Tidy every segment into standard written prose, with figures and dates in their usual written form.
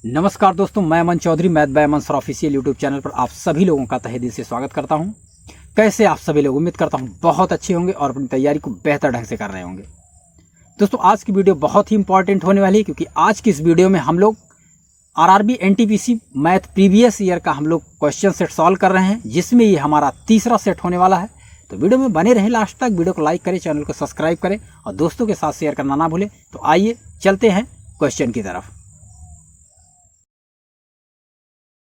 नमस्कार दोस्तों, मैं Aman Chaudhary math by Aman sir official YouTube channel पर आप सभी लोगों का तहे दिल से स्वागत करता हूं। कैसे आप सभी लोग, उम्मीद करता हूं बहुत अच्छे होंगे और अपनी तैयारी को बेहतर ढंग से कर रहे होंगे। दोस्तों, आज की वीडियो बहुत ही इंपॉर्टेंट होने वाली है क्योंकि आज की इस वीडियो में हम लोग RRB NTPC math previous year का हम लोग क्वेश्चन सेट सॉल्व कर रहे हैं, जिसमें ये हमारा तीसरा सेट होने वाला है। तो वीडियो में बने रहे लास्ट तक, वीडियो को लाइक करें, चैनल को सब्सक्राइब करें और दोस्तों के साथ शेयर करना ना भूलें। तो आइए चलते हैं क्वेश्चन की तरफ।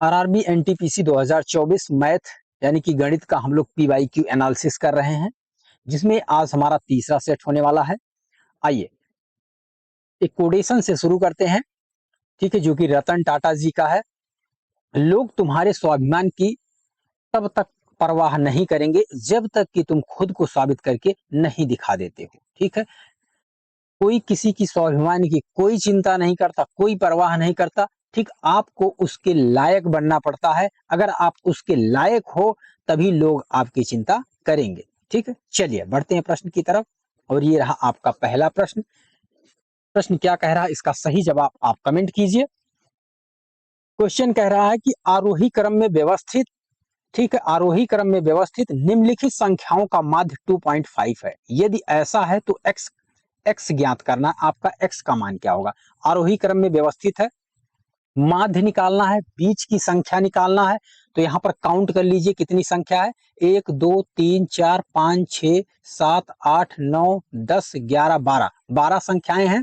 आरआरबी एनटीपीसी 2024 मैथ यानी कि गणित का हम लोग पीवाईक्यू एनालिसिस कर रहे हैं, जिसमें आज हमारा तीसरा सेट होने वाला है। आइए एक कोटेशन से शुरू करते हैं, ठीक है, जो कि रतन टाटा जी का है। लोग तुम्हारे स्वाभिमान की तब तक परवाह नहीं करेंगे जब तक कि तुम खुद को साबित करके नहीं दिखा देते हो। ठीक है, कोई किसी की स्वाभिमान की कोई चिंता नहीं करता, कोई परवाह नहीं करता। ठीक, आपको उसके लायक बनना पड़ता है। अगर आप उसके लायक हो तभी लोग आपकी चिंता करेंगे। ठीक है, चलिए बढ़ते हैं प्रश्न की तरफ। और ये रहा आपका पहला प्रश्न। प्रश्न क्या कह रहा है, इसका सही जवाब आप कमेंट कीजिए। क्वेश्चन कह रहा है कि आरोही क्रम में व्यवस्थित, ठीक है, आरोही क्रम में व्यवस्थित निम्नलिखित संख्याओं का माध्य 2.5 है। यदि ऐसा है तो एक्स ज्ञात करना, आपका एक्स का मान क्या होगा। आरोही क्रम में व्यवस्थित है, माध्य निकालना है, बीच की संख्या निकालना है। तो यहाँ पर काउंट कर लीजिए कितनी संख्या है। 1 2 3 4 5 6 7 8 9 10 11 12 12 संख्याएं हैं।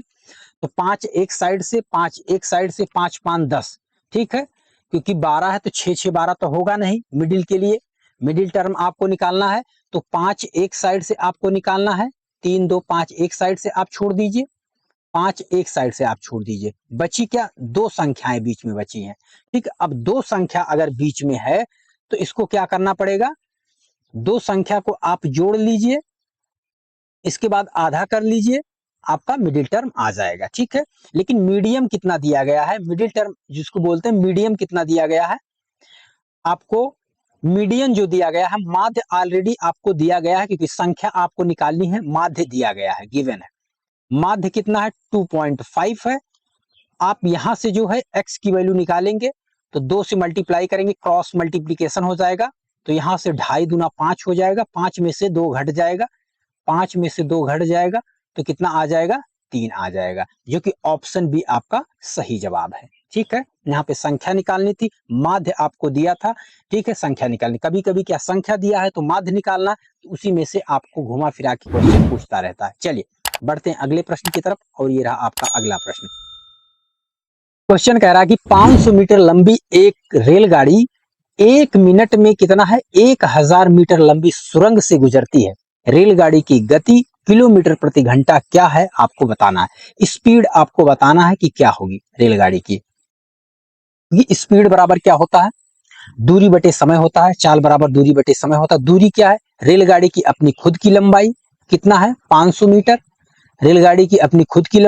तो 5 एक साइड से, 5 एक साइड से, 5 5 10। ठीक है, क्योंकि 12 है तो 6 6 12 तो होगा नहीं। मिडिल के लिए मिडिल टर्म आपको निकालना है, तो 5 एक साइड से आपको निकालना है। 3 2 5 एक साइड से आप छोड़ दीजिए, 5 एक साइड से आप छोड़ दीजिए। बची क्या, दो संख्याएं बीच में बची हैं। ठीक, अब दो संख्या अगर बीच में है तो इसको क्या करना पड़ेगा, दो संख्या को आप जोड़ लीजिए, इसके बाद आधा कर लीजिए, आपका मिडिल टर्म आ जाएगा। ठीक है, लेकिन मीडियम कितना दिया गया है, मिडिल टर्म जिसको बोलते हैं मीडियम कितना दिया गया है आपको। मीडियन जो दिया गया है, माध्य ऑलरेडी आपको दिया गया है क्योंकि संख्या आपको निकालनी है, माध्य दिया गया है, गिवन है। माध्य कितना है, 2.5 है। आप यहां से जो है x की वैल्यू निकालेंगे तो 2 से मल्टीप्लाई करेंगे, क्रॉस मल्टीप्लीकेशन हो जाएगा। तो यहां से 2.5 दूना 5 हो जाएगा, 5 में से 2 घट जाएगा, 5 में से 2 घट जाएगा तो कितना आ जाएगा, 3 आ जाएगा, जो कि ऑप्शन बी आपका सही जवाब है। ठीक है, यहाँ पे संख्या निकालनी थी, माध्य आपको दिया था। ठीक है, संख्या निकालनी, कभी कभी क्या संख्या दिया है तो माध्य निकालना, तो उसी में से आपको घुमा फिरा के क्वेश्चन पूछता रहता है। चलिए बढ़ते हैं अगले प्रश्न की तरफ। और ये रहा आपका अगला प्रश्न। क्वेश्चन कह रहा है कि 500 मीटर लंबी एक रेलगाड़ी 1 मिनट में कितना है, 1000 मीटर लंबी सुरंग से गुजरती है। रेलगाड़ी की गति किलोमीटर प्रति घंटा क्या है, आपको बताना है। स्पीड आपको बताना है कि क्या होगी रेलगाड़ी की। ये स्पीड बराबर क्या होता है, दूरी बटे समय होता है। चाल बराबर दूरी बटे समय होता है। दूरी क्या है, रेलगाड़ी की अपनी खुद की लंबाई कितना है, 500 मीटर। रेलगाड़ी की अपनी खुद की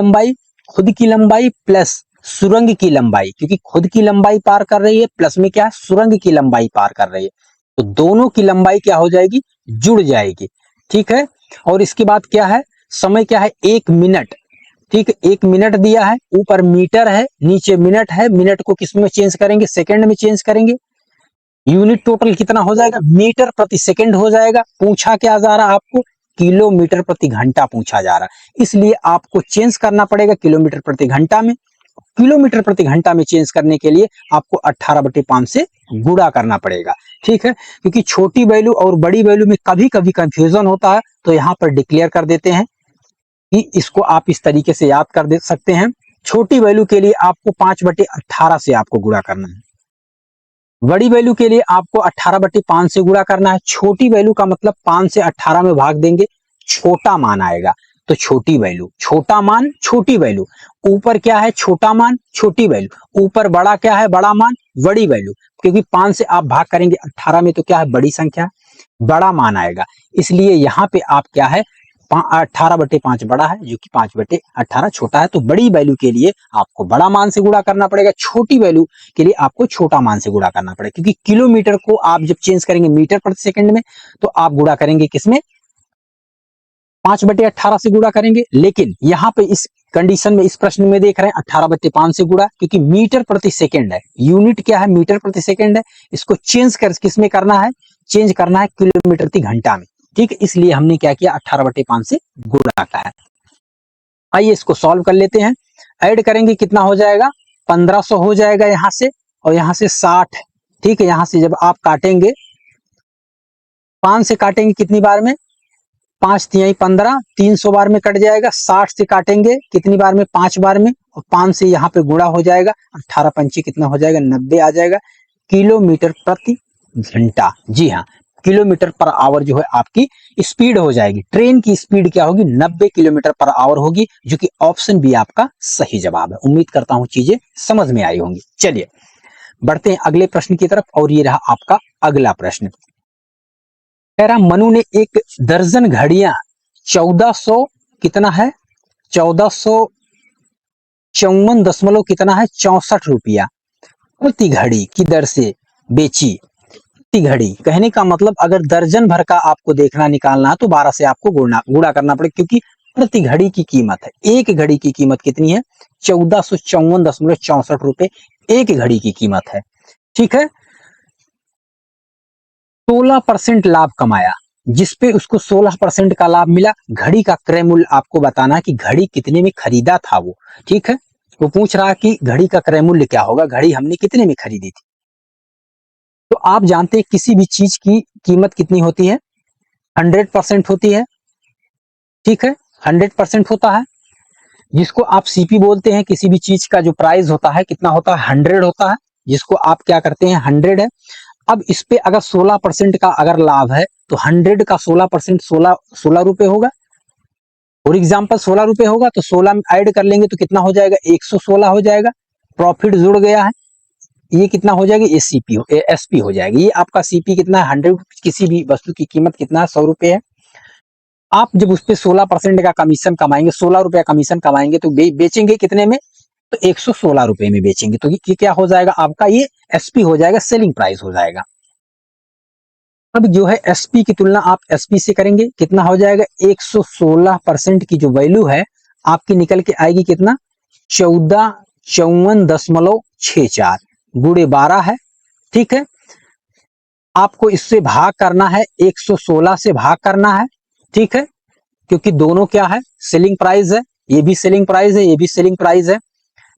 लंबाई प्लस सुरंग की लंबाई, क्योंकि खुद की लंबाई पार कर रही है, प्लस में क्या है, सुरंग की लंबाई पार कर रही है। तो दोनों की लंबाई क्या हो जाएगी, जुड़ जाएगी। ठीक है, और इसके बाद क्या है, समय क्या है, 1 मिनट। ठीक है, 1 मिनट दिया है, ऊपर मीटर है, नीचे मिनट है। मिनट को किस में चेंज करेंगे, सेकंड में चेंज करेंगे। यूनिट टोटल कितना हो जाएगा, मीटर प्रति सेकंड हो जाएगा। पूछा क्या जा रहा है आपको, किलोमीटर प्रति घंटा पूछा जा रहा है, इसलिए आपको चेंज करना पड़ेगा किलोमीटर प्रति घंटा में। किलोमीटर प्रति घंटा में चेंज करने के लिए आपको 18/5 से गुणा करना पड़ेगा। ठीक है, क्योंकि छोटी वैल्यू और बड़ी वैल्यू में कभी कभी कंफ्यूजन होता है, तो यहाँ पर डिक्लेयर कर देते हैं कि इसको आप इस तरीके से याद कर दे सकते हैं। छोटी वैल्यू के लिए आपको 5/18 से आपको गुणा करना है, बड़ी वैल्यू के लिए आपको 18/5 से गुणा करना है। छोटी वैल्यू का मतलब 5 से 18 में भाग देंगे, छोटा मान आएगा। तो छोटी वैल्यू, छोटा मान, छोटी वैल्यू। ऊपर क्या है, छोटा मान, छोटी वैल्यू। ऊपर बड़ा क्या है, बड़ा मान, बड़ी वैल्यू। क्योंकि 5 से आप भाग करेंगे 18 में तो क्या है, बड़ी संख्या, बड़ा मान आएगा। इसलिए यहाँ पे आप क्या है, 18/5 बड़ा है, जो कि 5/18 छोटा है। तो बड़ी वैल्यू के लिए आपको बड़ा मान से गुणा करना पड़ेगा, छोटी वैल्यू के लिए आपको छोटा मान से गुणा करना पड़ेगा। क्योंकि किलोमीटर को आप जब चेंज करेंगे मीटर प्रति सेकंड में, तो आप गुणा करेंगे किसमें, 5/18 से गुणा करेंगे, लेकिन यहाँ पे इस कंडीशन में, इस प्रश्न में देख रहे हैं 18/5 से गुणा, क्योंकि मीटर प्रति सेकंड है, यूनिट क्या है, मीटर प्रति सेकंड है। इसको चेंज कर किस में करना है, चेंज करना है किलोमीटर प्रति घंटा में, ठीक है। इसलिए हमने क्या किया, 18/5 से गुणा का है। आइए इसको सॉल्व कर लेते हैं। ऐड करेंगे कितना हो जाएगा, 1500 हो जाएगा यहाँ से, और यहाँ से 60, ठीक है। यहाँ से जब आप काटेंगे, 5 से काटेंगे कितनी बार में, 5 तिहाई 15, 300 बार में कट जाएगा। 60 से काटेंगे कितनी बार में, 5 बार में, और 5 से यहाँ पे गुणा हो जाएगा, 18 पंचे कितना हो जाएगा, 90 आ जाएगा किलोमीटर प्रति घंटा। जी हाँ, किलोमीटर पर आवर जो है आपकी स्पीड हो जाएगी। ट्रेन की स्पीड क्या होगी, 90 किलोमीटर पर आवर होगी, जो कि ऑप्शन बी आपका सही जवाब है। उम्मीद करता हूं चीजें समझ में आई होंगी। चलिए बढ़ते हैं अगले प्रश्न की तरफ, और ये रहा आपका अगला प्रश्न। कह रहा मनु ने एक दर्जन घड़ियां 1400 कितना है, 1454 कितना है, 64 रुपया प्रति घड़ी की दर से बेची। प्रति घड़ी कहने का मतलब, अगर दर्जन भर का आपको देखना निकालना है तो 12 से आपको गुणा करना पड़ेगा, क्योंकि प्रति घड़ी की कीमत है। एक घड़ी की कीमत कितनी है, 1454.64 रुपए एक घड़ी की कीमत है, ठीक है। 16% लाभ कमाया, जिसपे उसको 16% का लाभ मिला। घड़ी का क्रय मूल्य आपको बताना है कि घड़ी कितने में खरीदा था वो, ठीक है। वो पूछ रहा है कि घड़ी का क्रय मूल्य क्या होगा, घड़ी हमने कितने में खरीदी थी। तो आप जानते हैं किसी भी चीज की कीमत कितनी होती है, 100% होती है, ठीक है। 100% होता है, जिसको आप सीपी बोलते हैं। किसी भी चीज का जो प्राइस होता है कितना होता है, 100 होता है, जिसको आप क्या करते हैं, 100 है। अब इस पे अगर 16% का अगर लाभ है, तो 100 का 16% 16 रुपए होगा। फॉर एग्जाम्पल 16 रुपए होगा, तो 16 में ऐड कर लेंगे तो कितना हो जाएगा, 116 हो जाएगा। प्रॉफिट जुड़ गया है, ये कितना हो जाएगा, ये सीपी हो, एसपी हो जाएगा। ये आपका सीपी कितना है, 100। किसी भी वस्तु की कीमत कितना है, 100 रुपए है। आप जब उस पर 16% का कमीशन कमाएंगे, 16 रुपया कमीशन कमाएंगे, तो बेचेंगे कितने में, तो 116 रुपए में बेचेंगे। तो ये क्या हो जाएगा आपका, ये एसपी हो जाएगा, सेलिंग प्राइस हो जाएगा। अब जो है एसपी की तुलना आप एसपी से करेंगे, कितना हो जाएगा, 116% की जो वैल्यू है आपकी निकल के आएगी कितना, 1454.64 गुणे 12 है, ठीक है। आपको इससे भाग करना है, 116 से भाग करना है, ठीक है, क्योंकि दोनों क्या है, सेलिंग प्राइस है। ये भी सेलिंग प्राइस है, ये भी सेलिंग प्राइस है।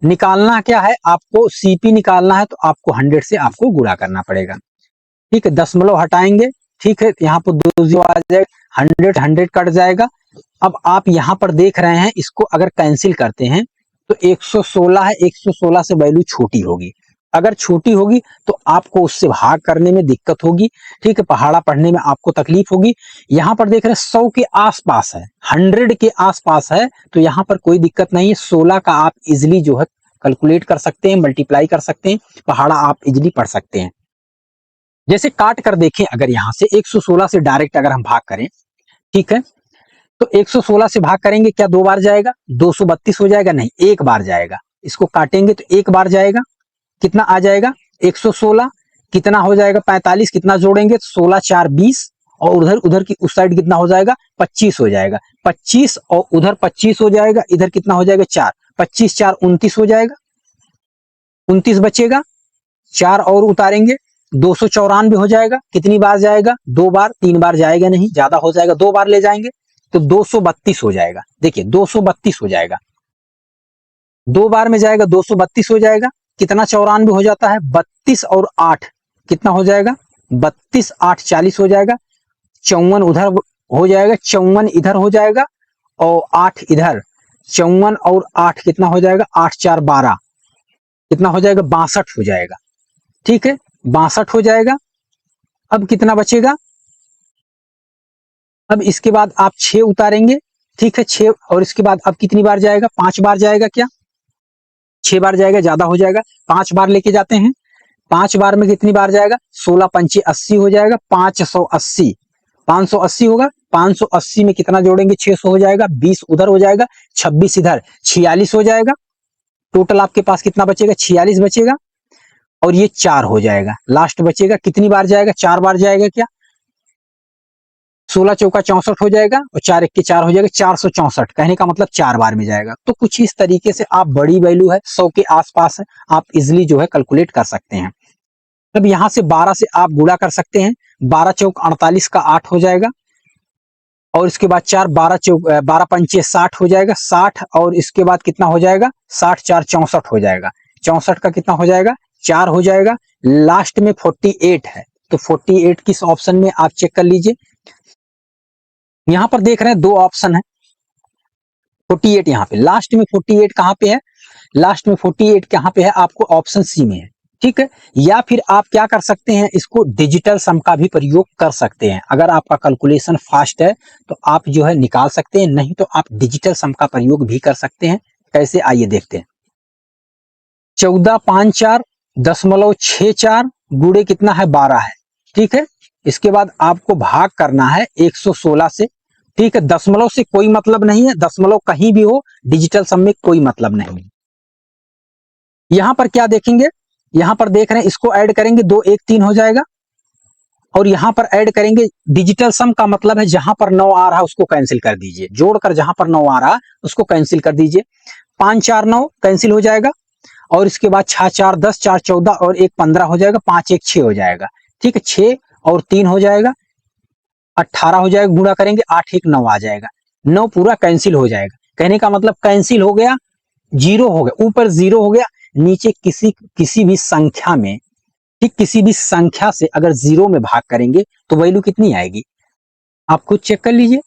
निकालना क्या है, आपको सीपी निकालना है, तो आपको 100 से आपको गुणा करना पड़ेगा, ठीक है। दशमलव हटाएंगे, ठीक है, यहाँ पर 2 जीरो आ जाएगा, 100 कट जाएगा। अब आप यहाँ पर देख रहे हैं, इसको अगर कैंसिल करते हैं तो 116 है, 116 से वैल्यू छोटी होगी। अगर छोटी होगी तो आपको उससे भाग करने में दिक्कत होगी, ठीक है, पहाड़ा पढ़ने में आपको तकलीफ होगी। यहाँ पर देख रहे हैं 100 के आसपास है, 100 के आसपास है, तो यहाँ पर कोई दिक्कत नहीं है। 16 का आप इजिली जो है कैलकुलेट कर सकते हैं, मल्टीप्लाई कर सकते हैं, पहाड़ा आप इजिली पढ़ सकते हैं। जैसे काट कर देखें, अगर यहाँ से 116 से डायरेक्ट अगर हम भाग करें, ठीक है, तो 116 से भाग करेंगे, क्या 2 बार जाएगा, 232 हो जाएगा, नहीं, 1 बार जाएगा। इसको काटेंगे तो 1 बार जाएगा, कितना आ जाएगा, 116 कितना हो जाएगा, 45 कितना जोड़ेंगे, 16 4 20, और उधर उधर की उस साइड कितना हो जाएगा, 25 हो जाएगा। 25 और उधर 25 हो जाएगा, इधर कितना हो जाएगा, 4, 25 4 29 हो जाएगा, 29 बचेगा, 4 और उतारेंगे, 294 हो जाएगा। कितनी बार जाएगा, 2 बार, 3 बार जाएगा नहीं, ज्यादा हो जाएगा, 2 बार ले जाएंगे तो 232 हो जाएगा। देखिए 232 हो जाएगा, 2 बार में जाएगा, 232 हो जाएगा। कितना 94 हो जाता है, 32 और 8 कितना हो जाएगा, 32 8 40 हो जाएगा। 54 उधर हो जाएगा, 54 इधर हो जाएगा, और 8 इधर। 54 और 8 कितना हो जाएगा, 8 4 12 कितना हो जाएगा, 62 हो जाएगा, ठीक है, 62 हो जाएगा। अब कितना बचेगा, अब इसके बाद आप 6 उतारेंगे, ठीक है, 6, और इसके बाद अब कितनी बार जाएगा, 5 बार जाएगा, क्या 6 बार जाएगा, ज्यादा हो जाएगा, 5 बार लेके जाते हैं। 5 बार में कितनी बार जाएगा, 16 पंचे 80 हो जाएगा, 580, 580 होगा। 580 में कितना जोड़ेंगे, 600 हो जाएगा, 20 उधर हो जाएगा, 26 इधर, 46 हो जाएगा। टोटल आपके पास कितना बचेगा, 46 बचेगा, और ये 4 हो जाएगा, लास्ट बचेगा। कितनी बार जाएगा, 4 बार जाएगा, क्या 16 चौका 64 हो जाएगा और 4 1 के 4 हो जाएगा, 464। कहने का मतलब 4 बार में जाएगा। तो कुछ इस तरीके से आप बड़ी वैल्यू है 100 के आसपास है, आप इजिली जो है कैलकुलेट कर सकते हैं। अब यहाँ से 12 से आप गुणा कर सकते हैं, 12 चौक 48 का 8 हो जाएगा और इसके बाद 4 12 चौक 12 पंचे 60 हो जाएगा, 60 और इसके बाद कितना हो जाएगा, 60 4 64 हो जाएगा, 64 का कितना हो जाएगा, 4 हो जाएगा। लास्ट में 48 है, तो 48 किस ऑप्शन में आप चेक कर लीजिए। यहां पर देख रहे हैं 2 ऑप्शन है, 48 यहाँ पे लास्ट में, 48 कहां पे है, लास्ट में 48 कहां पे है, आपको ऑप्शन सी में है, ठीक है। या फिर आप क्या कर सकते हैं, इसको डिजिटल सम का भी प्रयोग कर सकते हैं। अगर आपका कैलकुलेशन फास्ट है तो आप जो है निकाल सकते हैं, नहीं तो आप डिजिटल सम का प्रयोग भी कर सकते हैं। कैसे, आइए देखते हैं। 1454.64 गुणे कितना है, 12 है, ठीक है। इसके बाद आपको भाग करना है 116 से, ठीक है। दशमलव से कोई मतलब नहीं है, दशमलव कहीं भी हो, डिजिटल सम में कोई मतलब नहीं। यहां पर क्या देखेंगे, यहां पर देख रहे हैं इसको ऐड करेंगे 2 1 3 हो जाएगा और यहां पर ऐड करेंगे डिजिटल सम का मतलब है जहां पर 9 आ रहा है उसको कैंसिल कर दीजिए, जोड़कर जहां पर 9 आ रहा है उसको कैंसिल कर दीजिए। 5 4 9 कैंसिल हो जाएगा और इसके बाद 6 4 10, 4 14 और 1 15 हो जाएगा, 5 1 6 हो जाएगा, ठीक है। 6 और 3 हो जाएगा, 18 हो जाएगा, गुणा करेंगे 8 1 9 आ जाएगा, 9 पूरा कैंसिल हो जाएगा। कहने का मतलब कैंसिल हो गया, जीरो हो गया, ऊपर जीरो हो गया, नीचे किसी भी संख्या में, ठीक, किसी भी संख्या से अगर जीरो में भाग करेंगे तो वैल्यू कितनी आएगी, आप खुद चेक कर लीजिए,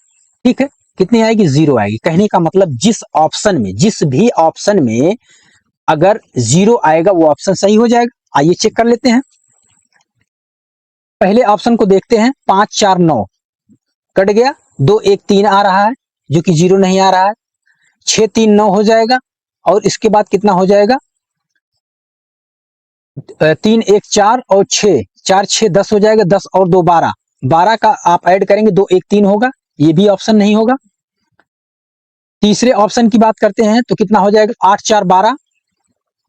ठीक है। कितनी आएगी, जीरो आएगी। कहने का मतलब जिस ऑप्शन में, जिस भी ऑप्शन में अगर जीरो आएगा वो ऑप्शन सही हो जाएगा। आइए चेक कर लेते हैं। पहले ऑप्शन को देखते हैं, 5 4 9 कट गया, 2 1 3 आ रहा है जो कि जीरो नहीं आ रहा है, 6 3 9 हो जाएगा और इसके बाद कितना हो जाएगा, 3 1 4 और 6 4 6 10 हो जाएगा, 10 और 2 12, 12 का आप ऐड करेंगे 2 1 3 होगा, ये भी ऑप्शन नहीं होगा। तीसरे ऑप्शन की बात करते हैं तो कितना हो जाएगा, 8 4 12,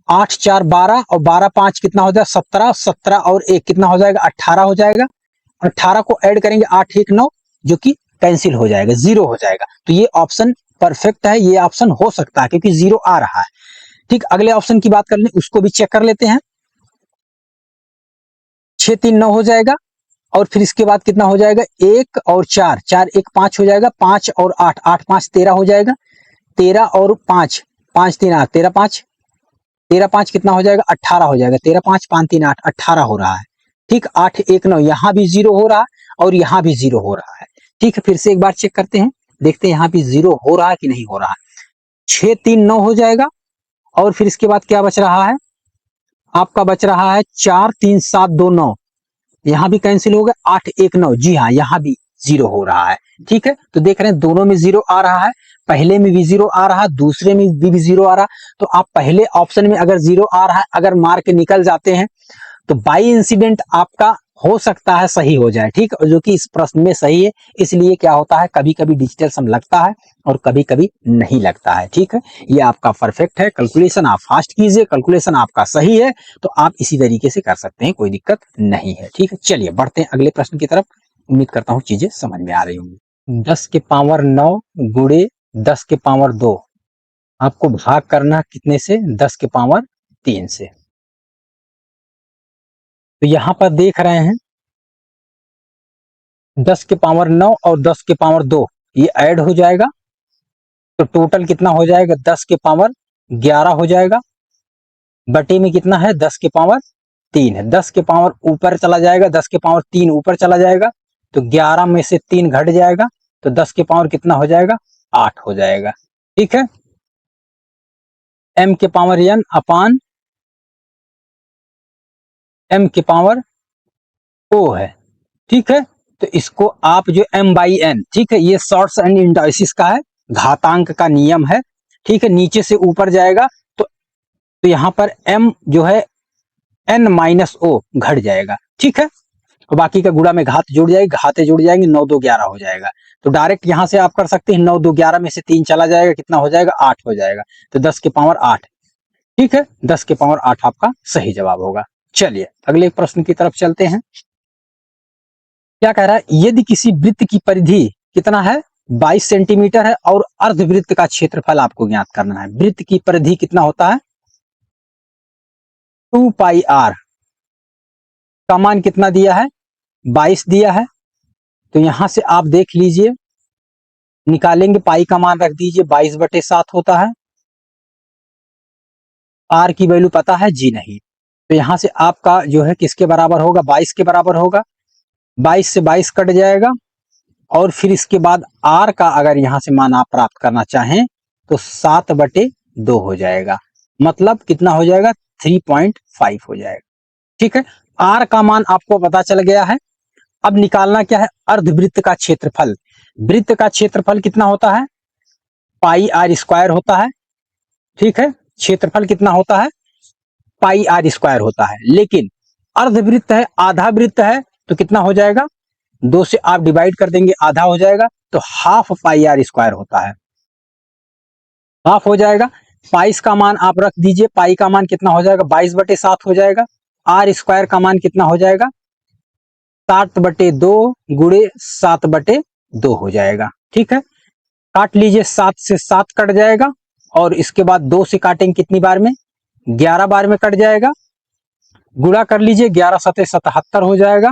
8 4 12 और 12 5 कितना हो जाएगा, 17, 17 और 1 कितना हो जाएगा, 18 हो जाएगा। 18 को ऐड करेंगे 8 1 9 जो कि कैंसिल हो जाएगा, जीरो हो जाएगा। तो ये ऑप्शन परफेक्ट है, ये ऑप्शन हो सकता है क्योंकि जीरो आ रहा है, ठीक। अगले ऑप्शन की बात कर लें, उसको भी चेक कर लेते हैं। 6 3 9 हो जाएगा और फिर इसके बाद कितना हो जाएगा, 1 और 4 4 1 5 हो जाएगा, 5 और 8 8 5 13 हो जाएगा, 13 और 5 5 3 8 13 5 13 5 कितना हो जाएगा, 18 हो जाएगा, 13 5 5 3 8 18 हो रहा है, ठीक। 8 1 9 यहाँ भी जीरो हो रहा है और यहाँ भी जीरो हो रहा है, ठीक है। फिर से एक बार चेक करते हैं, देखते हैं यहाँ भी जीरो हो रहा है कि नहीं हो रहा है। 6 3 9 हो जाएगा और फिर इसके बाद क्या बच रहा है, आपका बच रहा है 4 3 7 2 9, यहाँ भी कैंसिल हो गया, 8 1 9, जी हाँ यहाँ भी जीरो हो रहा है, ठीक है। तो देख रहे हैं दोनों में जीरो आ रहा है, पहले में भी जीरो आ रहा है, दूसरे में भी जीरो आ रहा है। तो आप पहले ऑप्शन में अगर जीरो आ रहा है, अगर मार के निकल जाते हैं तो बाई इंसिडेंट आपका हो सकता है सही हो जाए, ठीक, जो कि इस प्रश्न में सही है। इसलिए क्या होता है, कभी कभी डिजिटल सम लगता है और कभी कभी नहीं लगता है, ठीक है। ये आपका परफेक्ट है, कैलकुलेशन आप फास्ट कीजिए, कैलकुलेशन आपका सही है तो आप इसी तरीके से कर सकते हैं, कोई दिक्कत नहीं है, ठीक है। चलिए बढ़ते हैं अगले प्रश्न की तरफ। उम्मीद करता हूँ चीजें समझ में आ रही होंगी। 10 के पावर 9 गुणे 10 के पावर 2, आपको भाग करना कितने से, 10 के पावर 3 से। तो यहां पर देख रहे हैं 10 के पावर 9 और 10 के पावर 2 ये ऐड हो जाएगा तो टोटल कितना हो जाएगा, 10 के पावर 11 हो जाएगा, बटे में कितना है, 10 के पावर 3 है। 10 के पावर ऊपर चला जाएगा, 10 के पावर 3 ऊपर चला जाएगा तो 11 में से 3 घट जाएगा तो 10 के पावर कितना हो जाएगा, 8 हो जाएगा, ठीक है। m के पावर n अपान m के पावर o है, ठीक है। तो इसको आप जो m/n, ठीक है, ये शॉर्ट्स एंड इंडाइसिस का है, घातांक का नियम है, ठीक है। नीचे से ऊपर जाएगा तो यहाँ पर m जो है n-o घट जाएगा, ठीक है। और बाकी का गुणा में घात जुड़ जाएगी, घाते जुड़ जाएंगे, 9 2 11 हो जाएगा। तो डायरेक्ट यहां से आप कर सकते हैं, 9 2 11 में से 3 चला जाएगा, कितना हो जाएगा, 8 हो जाएगा। तो 10 के पावर 8, ठीक है, 10 के पावर 8 आपका सही जवाब होगा। चलिए अगले प्रश्न की तरफ चलते हैं। क्या कह रहा है, यदि किसी वृत्त की परिधि कितना है 22 सेंटीमीटर है और अर्धवृत्त का क्षेत्रफल आपको ज्ञात करना है। वृत्त की परिधि कितना होता है 2 पाई आर का मान कितना दिया है 22 दिया है। तो यहां से आप देख लीजिए, निकालेंगे, पाई का मान रख दीजिए 22/7 होता है। आर की वैल्यू पता है जी नहीं, तो यहां से आपका जो है किसके बराबर होगा 22 के बराबर होगा। 22 से 22 कट जाएगा और फिर इसके बाद आर का अगर यहां से मान आप प्राप्त करना चाहें तो 7/2 हो जाएगा, मतलब कितना हो जाएगा 3.5 हो जाएगा। ठीक है, आर का मान आपको पता चल गया है। अब निकालना क्या है अर्धवृत्त का क्षेत्रफल। वृत्त का क्षेत्रफल कितना होता है पाई आर स्क्वायर होता है। ठीक है, क्षेत्रफल कितना होता है पाई आर स्क्वायर होता है, लेकिन अर्धवृत्त है आधा वृत्त है तो कितना हो जाएगा 2 से आप डिवाइड कर देंगे आधा हो जाएगा, तो हाफ पाई आर स्क्वायर होता है, हाफ हो जाएगा। पाई का मान आप रख दीजिए, पाई का मान कितना हो जाएगा 22/7 हो जाएगा। आर स्क्वायर का मान कितना हो जाएगा 7/2 गुणे 7/2 हो जाएगा। ठीक है, काट लीजिए, 7 से 7 कट जाएगा और इसके बाद 2 से काटेंगे कितनी बार में 11 बार में कट जाएगा। गुणा कर लीजिए, 11 सते 77 हो जाएगा,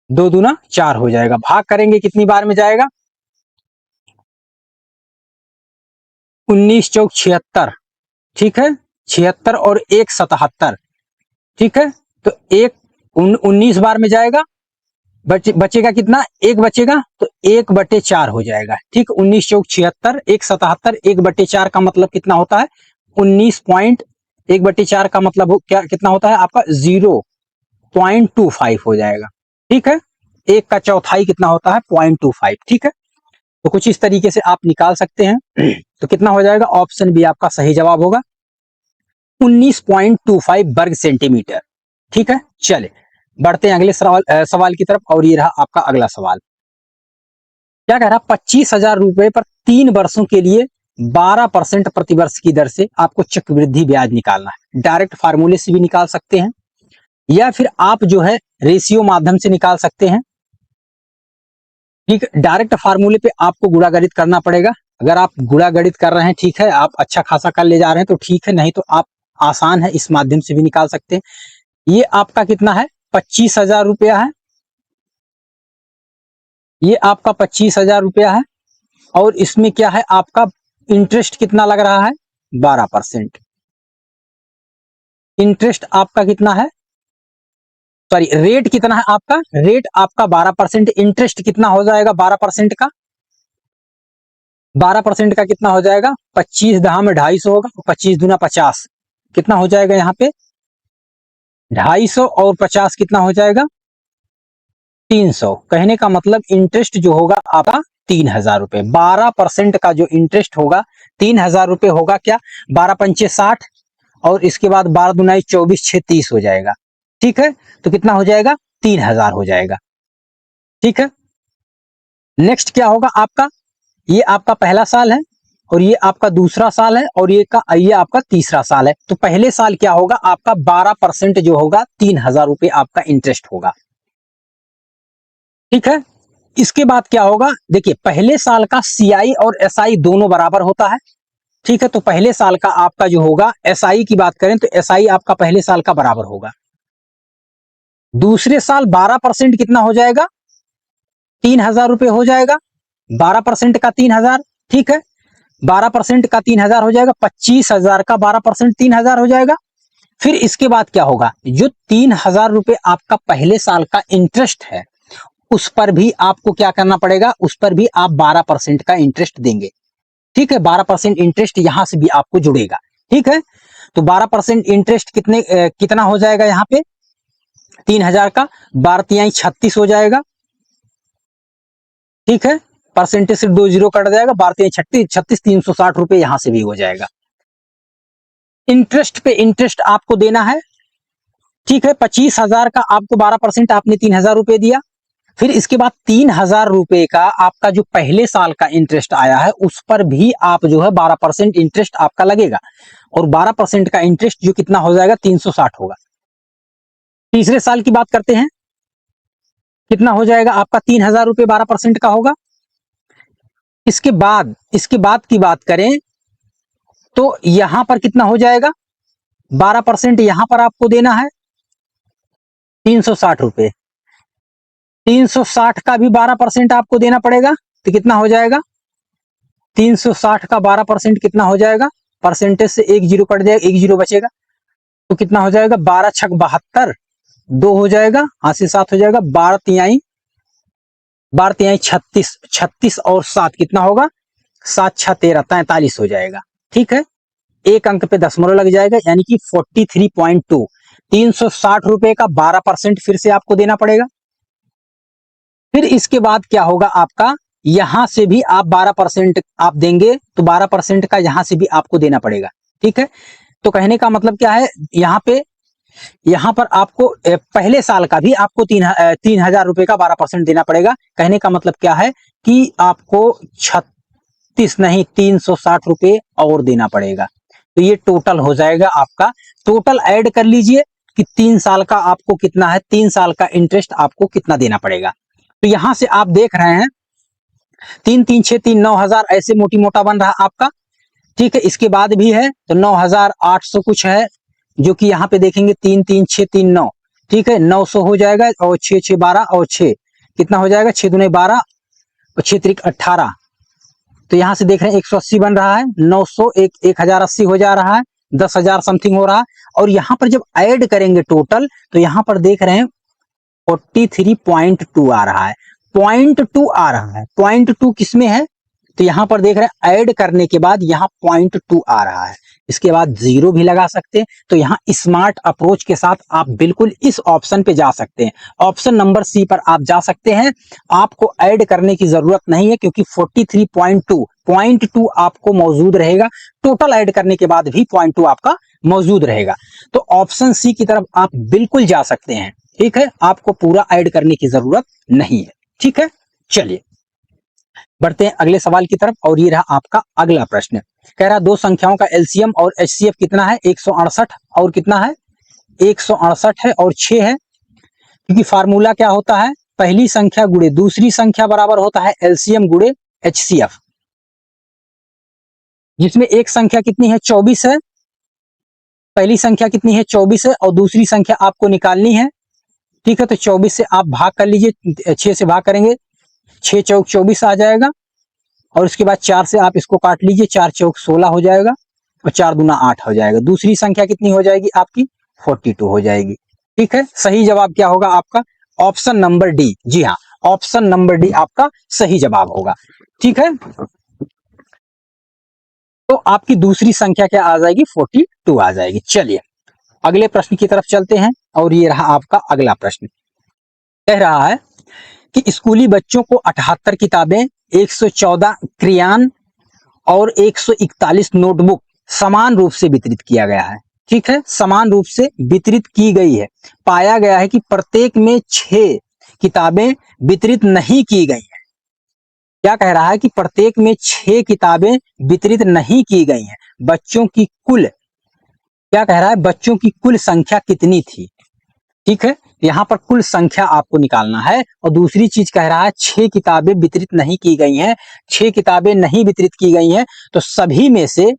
2 दूना 4 हो जाएगा। भाग करेंगे कितनी बार में जाएगा 19 चौक 76। ठीक है, 76 और 1 77। ठीक है, तो 19 बार में जाएगा, बचेगा कितना 1 बचेगा, तो 1/4 हो जाएगा। ठीक, 19 चौक 76, 1 77, 1/4 का मतलब कितना होता है 19.1/4 का मतलब क्या कितना होता है आपका 0.25 हो जाएगा। ठीक है, 1 का चौथाई कितना होता है 0.25। ठीक है, तो कुछ इस तरीके से आप निकाल सकते हैं। तो कितना हो जाएगा, ऑप्शन बी आपका सही जवाब होगा 19.25 वर्ग सेंटीमीटर। ठीक है, चले बढ़ते हैं अगले सवाल की तरफ, और ये रहा आपका अगला सवाल। क्या कह रहा है 25,000 रुपए पर 3 वर्षों के लिए 12% प्रतिवर्ष की दर से आपको चक्रवृद्धि ब्याज निकालना है। डायरेक्ट फार्मूले से भी निकाल सकते हैं या फिर आप जो है रेशियो माध्यम से निकाल सकते हैं। ठीक, डायरेक्ट फार्मूले पे आपको गुणा गणित करना पड़ेगा। अगर आप गुणा गणित कर रहे हैं ठीक है, आप अच्छा खासा कर ले जा रहे हैं तो ठीक है, नहीं तो आप आसान है इस माध्यम से भी निकाल सकते हैं। ये आपका कितना है 25,000 रुपया है, ये आपका 25,000 रुपया है और इसमें क्या है आपका इंटरेस्ट कितना लग रहा है 12%। इंटरेस्ट आपका कितना है, सॉरी रेट कितना है आपका, रेट आपका 12%, इंटरेस्ट कितना हो जाएगा 12% का, 12% का कितना हो जाएगा 25 दहा में 250 होगा, 25 दूना 50 कितना हो जाएगा यहाँ पे 250 और 50 कितना हो जाएगा 300। कहने का मतलब इंटरेस्ट जो होगा आपका 3,000 रुपए, 12% का जो इंटरेस्ट होगा 3,000 रुपए होगा। क्या 12 पंचे 60 और इसके बाद 12 दुनाई 24 6 30 हो जाएगा। ठीक है, तो कितना हो जाएगा 3,000 हो जाएगा। ठीक है, नेक्स्ट क्या होगा आपका, ये आपका पहला साल है और ये आपका दूसरा साल है और ये आपका तीसरा साल है। तो पहले साल क्या होगा आपका 12% जो होगा 3,000 रुपए आपका इंटरेस्ट होगा। ठीक है, इसके बाद क्या होगा, देखिए पहले साल का सीआई और एसआई दोनों बराबर होता है। ठीक है, तो पहले साल का आपका जो होगा एसआई की बात करें तो एसआई आपका पहले साल का बराबर होगा। दूसरे साल 12% कितना हो जाएगा 3,000 रुपए हो जाएगा, 12% का 3,000। ठीक है, 12% का 3,000 हो जाएगा, 25,000 का 12% 3,000 हो जाएगा। फिर इसके बाद क्या होगा, जो 3,000 रुपए आपका पहले साल का इंटरेस्ट है उस पर भी आपको क्या करना पड़ेगा, उस पर भी आप 12% का इंटरेस्ट देंगे। ठीक है, 12% इंटरेस्ट यहां से भी आपको जुड़ेगा। ठीक है, तो 12% इंटरेस्ट कितना हो जाएगा यहाँ पे 3,000 का 12 36 हो जाएगा। ठीक है, परसेंटेज से 2 जीरो कट जाएगा, 12 36 360 रुपए यहां से भी हो जाएगा। इंटरेस्ट पे इंटरेस्ट आपको देना है। ठीक है, 25,000 का आपको 12% आपने 3,000 रुपए दिया। फिर इसके बाद 3,000 रुपए का आपका जो पहले साल का इंटरेस्ट आया है उस पर भी आप जो है 12% इंटरेस्ट आपका लगेगा और 12% का इंटरेस्ट जो कितना हो जाएगा 360 होगा। तीसरे साल की बात करते हैं, कितना हो जाएगा आपका 3,000 रुपये 12% का होगा। इसके बाद की बात करें तो यहां पर कितना हो जाएगा, 12% यहां पर आपको देना है 360 रुपये। 360 का भी 12% आपको देना पड़ेगा, तो कितना हो जाएगा 360 का 12% कितना हो जाएगा, परसेंटेज से एक जीरो कट जाएगा, एक जीरो बचेगा, तो कितना हो जाएगा 12 छक 72, 2 हो जाएगा, 8 से 7 हो जाएगा, 12 तिहाई 36, 36 और 7 कितना होगा, 7 6 13 43 हो जाएगा। ठीक है, एक अंक पे दशमलव लग जाएगा, यानी कि 43.2। 360 रुपए का 12% फिर से आपको देना पड़ेगा। फिर इसके बाद क्या होगा आपका, यहां से भी आप 12% आप देंगे, तो 12% का यहां से भी आपको देना पड़ेगा। ठीक है, तो कहने का मतलब क्या है, यहां पर आपको पहले साल का भी आपको 3,000 रुपए का 12% देना पड़ेगा। कहने का मतलब क्या है कि आपको 36 नहीं 360 रुपए और देना पड़ेगा। तो ये टोटल हो जाएगा आपका, टोटल ऐड कर लीजिए कि 3 साल का आपको कितना है, 3 साल का इंटरेस्ट आपको कितना देना पड़ेगा। तो यहां से आप देख रहे हैं 3 3 6 3 9,000 ऐसे मोटी मोटा बन रहा आपका। ठीक है, इसके बाद भी है तो 9,800 कुछ है, जो कि यहाँ पे देखेंगे 3 3 6 3 9। ठीक है, 900 हो जाएगा, और 6 6 12 और 6 कितना हो जाएगा, 6 दूने 12 और 6 त्रिक 18। तो यहां से देख रहे हैं 180 बन रहा है, 900 1080 हो जा रहा है, 10,000 समथिंग हो रहा है। और यहाँ पर जब ऐड करेंगे टोटल, तो यहाँ पर देख रहे हैं 43.2 आ रहा है, 0.2 आ रहा है। 0.2 किसमें है, तो यहां पर देख रहे हैं ऐड करने के बाद यहाँ 0.2 आ रहा है, इसके बाद जीरो भी लगा सकते हैं। तो यहाँ स्मार्ट अप्रोच के साथ आप बिल्कुल इस ऑप्शन पे जा सकते हैं, ऑप्शन नंबर सी पर आप जा सकते हैं। आपको ऐड करने की जरूरत नहीं है, क्योंकि 43.2 आपको मौजूद रहेगा, टोटल ऐड करने के बाद भी 0.2 आपका मौजूद रहेगा। तो ऑप्शन सी की तरफ आप बिल्कुल जा सकते हैं। ठीक है, आपको पूरा ऐड करने की जरूरत नहीं है। ठीक है, चलिए बढ़ते हैं अगले सवाल की तरफ, और ये रहा आपका अगला प्रश्न। कह रहा दो संख्याओं का एलसीएम और एचसीएफ कितना है, 168 और कितना है, 168 है और 6 है। क्योंकि फार्मूला क्या होता है, पहली संख्या गुणे दूसरी संख्या बराबर होता है एलसीएम गुणे एचसीएफ, जिसमें एक संख्या कितनी है 24 है, पहली संख्या कितनी है 24 है, और दूसरी संख्या आपको निकालनी है। ठीक है, तो 24 से आप भाग कर लीजिए, 6 से भाग करेंगे, 6 चौक 24 आ जाएगा, और उसके बाद 4 से आप इसको काट लीजिए, 4 चौक 16 हो जाएगा, और 4 दूना 8 हो जाएगा। दूसरी संख्या कितनी हो जाएगी आपकी, 42 हो जाएगी। ठीक है, सही जवाब क्या होगा आपका, ऑप्शन नंबर डी। जी हाँ, ऑप्शन नंबर डी आपका सही जवाब होगा। ठीक है, तो आपकी दूसरी संख्या क्या आ जाएगी, 42 आ जाएगी। चलिए अगले प्रश्न की तरफ चलते हैं, और ये रहा आपका अगला प्रश्न। कह रहा है कि स्कूली बच्चों को 78 किताबें, 114 क्रेयन और 141 नोटबुक समान रूप से वितरित किया गया है। ठीक है, समान रूप से वितरित की गई है। पाया गया है कि प्रत्येक में 6 किताबें वितरित नहीं की गई हैं। क्या कह रहा है कि प्रत्येक में 6 किताबें वितरित नहीं की गई हैं। बच्चों की कुल, क्या कह रहा है, बच्चों की कुल संख्या कितनी थी। ठीक है, यहाँ पर कुल संख्या आपको निकालना है। और दूसरी चीज कह रहा है 6 किताबें वितरित नहीं की गई हैं, 6 किताबें नहीं वितरित की गई हैं, तो सभी में से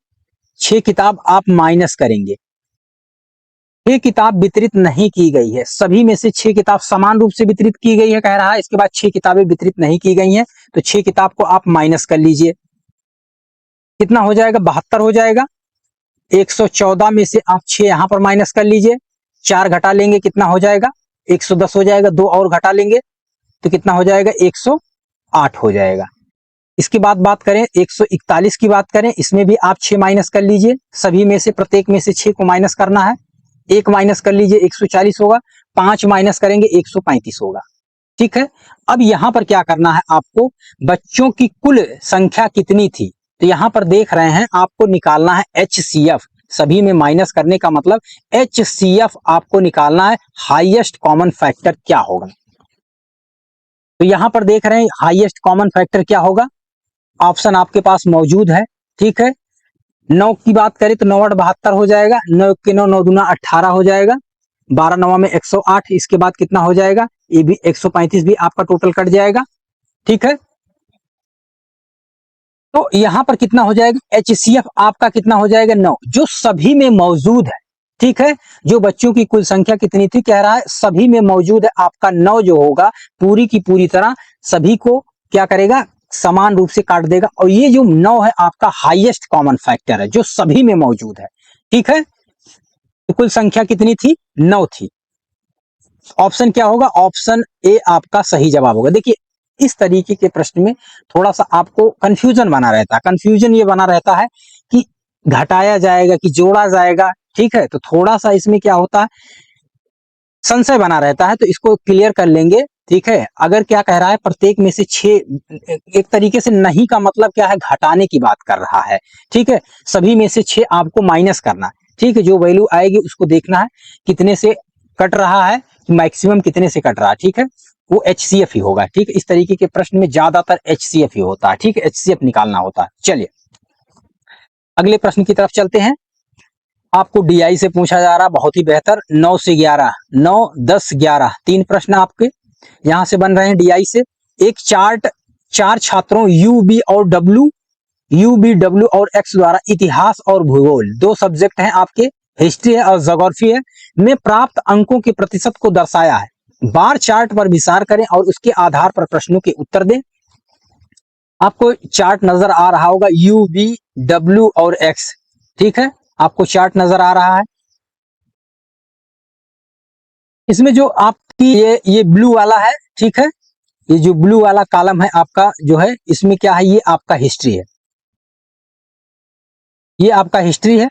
6 किताब आप माइनस करेंगे। 6 किताब वितरित नहीं की गई है, सभी में से 6 किताब समान रूप से वितरित की गई है कह रहा है। इसके बाद 6 किताबें वितरित नहीं की गई हैं, तो 6 किताब को आप माइनस कर लीजिए, कितना हो जाएगा, 72 हो जाएगा। 114 में से आप 6 यहां पर माइनस कर लीजिए, 4 घटा लेंगे कितना हो जाएगा, 110 हो जाएगा। 2 और घटा लेंगे तो कितना हो जाएगा, 108 हो जाएगा। इसके बाद बात करें 141 की बात करें, इसमें भी आप 6 माइनस कर लीजिए, सभी में से प्रत्येक में से 6 को माइनस करना है। 1 माइनस कर लीजिए 140 होगा, 5 माइनस करेंगे 135 होगा। ठीक है, अब यहां पर क्या करना है आपको, बच्चों की कुल संख्या कितनी थी, तो यहां पर देख रहे हैं आपको निकालना है एचसीएफ। सभी में माइनस करने का मतलब एचसीएफ आपको निकालना है, हाईएस्ट कॉमन फैक्टर क्या होगा। तो यहां पर देख रहे हैं हाईएस्ट कॉमन फैक्टर क्या होगा, ऑप्शन आपके पास मौजूद है। ठीक है, 9 की बात करें तो 9 8 72 हो जाएगा, 9 के 9 9 दूना 18 हो जाएगा, 12 9 में 108, इसके बाद कितना हो जाएगा ये भी 135 भी आपका टोटल कट जाएगा। ठीक है, तो यहां पर कितना हो जाएगा, HCF आपका कितना हो जाएगा 9, जो सभी में मौजूद है। ठीक है, जो बच्चों की कुल संख्या कितनी थी, कह रहा है सभी में मौजूद है, आपका 9 जो होगा पूरी की पूरी तरह सभी को क्या करेगा, समान रूप से काट देगा। और ये जो 9 है आपका हाईएस्ट कॉमन फैक्टर है, जो सभी में मौजूद है। ठीक है, तो कुल संख्या कितनी थी, 9 थी। ऑप्शन क्या होगा, ऑप्शन ए आपका सही जवाब होगा। देखिए इस तरीके के प्रश्न में थोड़ा सा आपको कंफ्यूजन बना रहता है। कंफ्यूजन ये बना रहता है कि घटाया जाएगा कि जोड़ा जाएगा। ठीक है, तो थोड़ा सा इसमें क्या होता है, संशय बना रहता है, तो इसको क्लियर कर लेंगे। ठीक है, अगर क्या कह रहा है, प्रत्येक में से 6, एक तरीके से नहीं का मतलब क्या है, घटाने की बात कर रहा है। ठीक है, सभी में से 6 आपको माइनस करना है। ठीक है, जो वैल्यू आएगी उसको देखना है कितने से कट रहा है, मैक्सिमम कितने से कट रहा है। ठीक है, वो HCF ही होगा। ठीक है, इस तरीके के प्रश्न में ज्यादातर HCF ही होता है। ठीक है, HCF निकालना होता है। चलिए अगले प्रश्न की तरफ चलते हैं। आपको DI से पूछा जा रहा, बहुत ही बेहतर। 9 से 11, 9, 10, 11, 3 प्रश्न आपके यहां से बन रहे हैं DI से। एक चार्ट 4 छात्रों UB और W और X द्वारा इतिहास और भूगोल, 2 सब्जेक्ट हैं आपके, हिस्ट्री है और ज्योग्राफी है, में प्राप्त अंकों के प्रतिशत को दर्शाया है। बार चार्ट पर विचार करें और उसके आधार पर प्रश्नों के उत्तर दें। आपको चार्ट नजर आ रहा होगा, UB, W और X। ठीक है, आपको चार्ट नजर आ रहा है। इसमें जो आपकी ये ब्लू वाला है, ठीक है, ये जो ब्लू वाला कॉलम है आपका जो है, इसमें क्या है, ये आपका हिस्ट्री है, ये आपका हिस्ट्री है।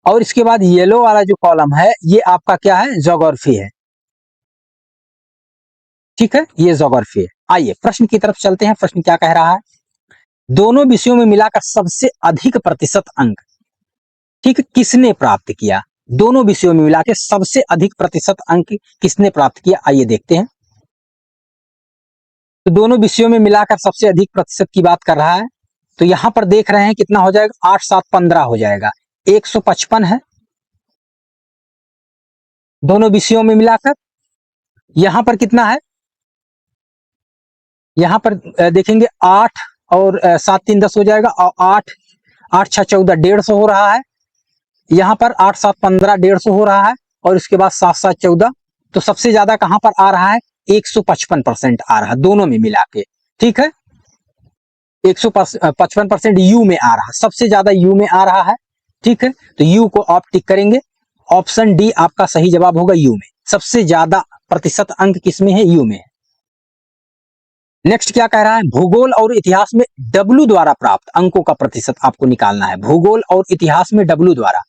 और इसके बाद येलो वाला जो कॉलम है, ये आपका क्या है, ज्योग्राफी है। ठीक है, ये ज्योग्राफी है। आइए प्रश्न की तरफ चलते हैं। प्रश्न क्या कह रहा है, दोनों विषयों में मिलाकर सबसे अधिक प्रतिशत अंक, ठीक, किसने प्राप्त किया। दोनों विषयों में मिलाकर सबसे अधिक प्रतिशत अंक किसने प्राप्त किया, आइए देखते हैं। तो दोनों विषयों में मिलाकर सबसे अधिक प्रतिशत की बात कर रहा है। तो यहां पर देख रहे हैं कितना हो जाएगा, 8, 7, 15 हो जाएगा, 155 है दोनों विषयों में मिलाकर। यहां पर कितना है, यहां पर देखेंगे 8 और 7, 3, 10 हो जाएगा, और 8, 8, 6, 14, 150 हो रहा है। यहाँ पर 8, 7, 15, 150 हो रहा है, और उसके बाद 7, 7, 14। तो सबसे ज्यादा कहां पर आ रहा है, 155% आ रहा है दोनों में मिला के। ठीक है, 155% यू में आ रहा है, सबसे ज्यादा यू में आ रहा है। ठीक है, तो यू को आप टिक करेंगे। ऑप्शन डी आपका सही जवाब होगा, यू में सबसे ज्यादा प्रतिशत अंक किसमें है, यू में है। नेक्स्ट क्या कह रहा है, भूगोल और इतिहास में W द्वारा प्राप्त अंकों का प्रतिशत आपको निकालना है। भूगोल और इतिहास में W द्वारा,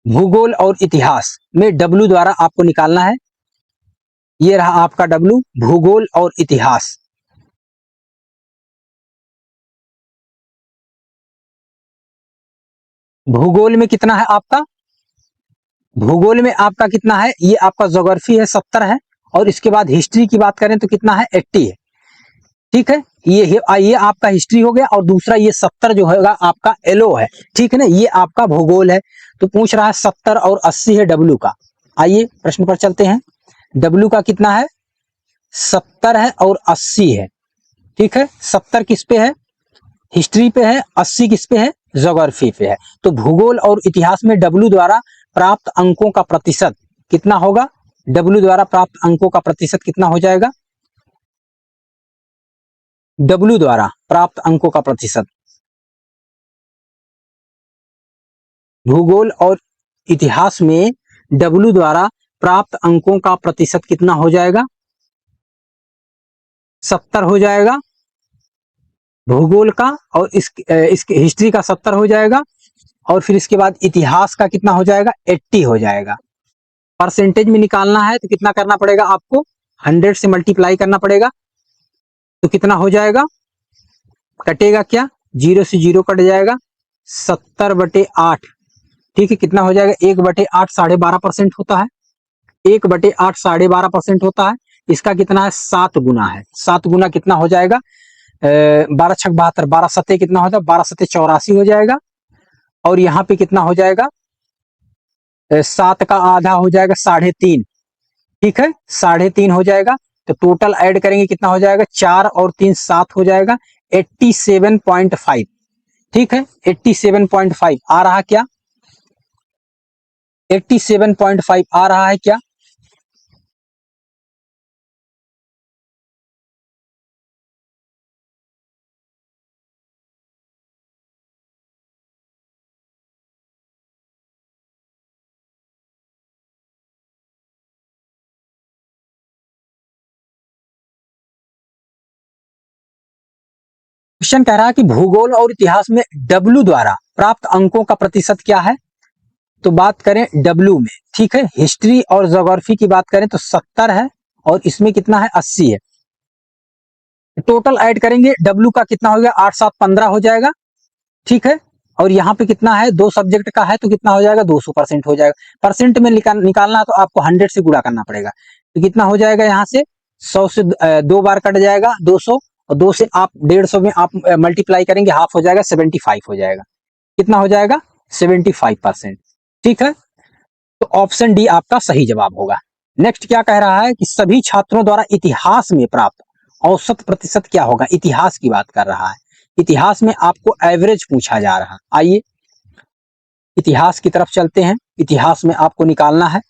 भूगोल और इतिहास में W द्वारा आपको निकालना है। ये रहा आपका W, भूगोल और इतिहास। भूगोल में कितना है आपका, भूगोल में आपका कितना है, ये आपका ज्योग्राफी है, 70 है। और इसके बाद हिस्ट्री की बात करें तो कितना है, 80 है। ठीक है, ये आपका हिस्ट्री हो गया, और दूसरा ये 70 जो होगा आपका एलो है। ठीक है ना, ये आपका भूगोल है। तो पूछ रहा है 70 और 80 है W का। आइए प्रश्न पर चलते हैं। W का कितना है, 70 है और 80 है। ठीक है, 70 किस पे है, हिस्ट्री पे है, 80 किस पे है, ज्योग्राफी पे है। तो भूगोल और इतिहास में W द्वारा प्राप्त अंकों का प्रतिशत कितना होगा, W द्वारा प्राप्त अंकों का प्रतिशत कितना हो जाएगा, W द्वारा प्राप्त अंकों का प्रतिशत, भूगोल और इतिहास में W द्वारा प्राप्त अंकों का प्रतिशत कितना हो जाएगा, 70 हो जाएगा भूगोल का, और इसके हिस्ट्री का 70 हो जाएगा, और फिर इसके बाद इतिहास का कितना हो जाएगा, 80 हो जाएगा। परसेंटेज में निकालना है तो कितना करना पड़ेगा आपको, 100 से मल्टीप्लाई करना पड़ेगा। तो कितना हो जाएगा, कटेगा क्या, 0 से 0 कट जाएगा, 70/8। ठीक है, कितना हो जाएगा, 1/8 12.5% होता है, 1/8 12.5% होता है। इसका कितना है, 7 गुना है, 7 गुना कितना हो जाएगा, 12 छक 72, 12 सत्ते कितना होता है, 12 सत्ते 84 हो जाएगा। और यहाँ पे कितना हो जाएगा, 7 का आधा हो जाएगा 3.5, ठीक है, 3.5 हो जाएगा। तो टोटल ऐड करेंगे कितना हो जाएगा, 4 और 3 7 हो जाएगा, 87.5। ठीक है, 87.5 आ रहा क्या, 87.5 आ रहा है क्या? क्वेश्चन कह रहा है कि भूगोल और इतिहास में डब्ल्यू द्वारा प्राप्त अंकों का प्रतिशत क्या है? तो बात करें डब्ल्यू में, ठीक है, हिस्ट्री और ज्योग्राफी की बात करें तो 70 है और इसमें कितना है, 80 है। टोटल ऐड करेंगे डब्ल्यू का कितना हो गया, 8 7 15 हो जाएगा। ठीक है, और यहाँ पे कितना है, 2 सब्जेक्ट का है तो कितना हो जाएगा, 200% हो जाएगा। परसेंट में निकालना है तो आपको 100 से गुणा करना पड़ेगा। तो कितना हो जाएगा, यहाँ से 100 से 2 बार कट जाएगा 200, और 2 से आप 150 में आप मल्टीप्लाई करेंगे, हाफ हो जाएगा, 75 हो जाएगा। कितना हो जाएगा, 75%। ठीक है, तो ऑप्शन डी आपका सही जवाब होगा। नेक्स्ट क्या कह रहा है कि सभी छात्रों द्वारा इतिहास में प्राप्त औसत प्रतिशत क्या होगा? इतिहास की बात कर रहा है, इतिहास में आपको एवरेज पूछा जा रहा है। आइए इतिहास की तरफ चलते हैं। इतिहास में आपको निकालना है,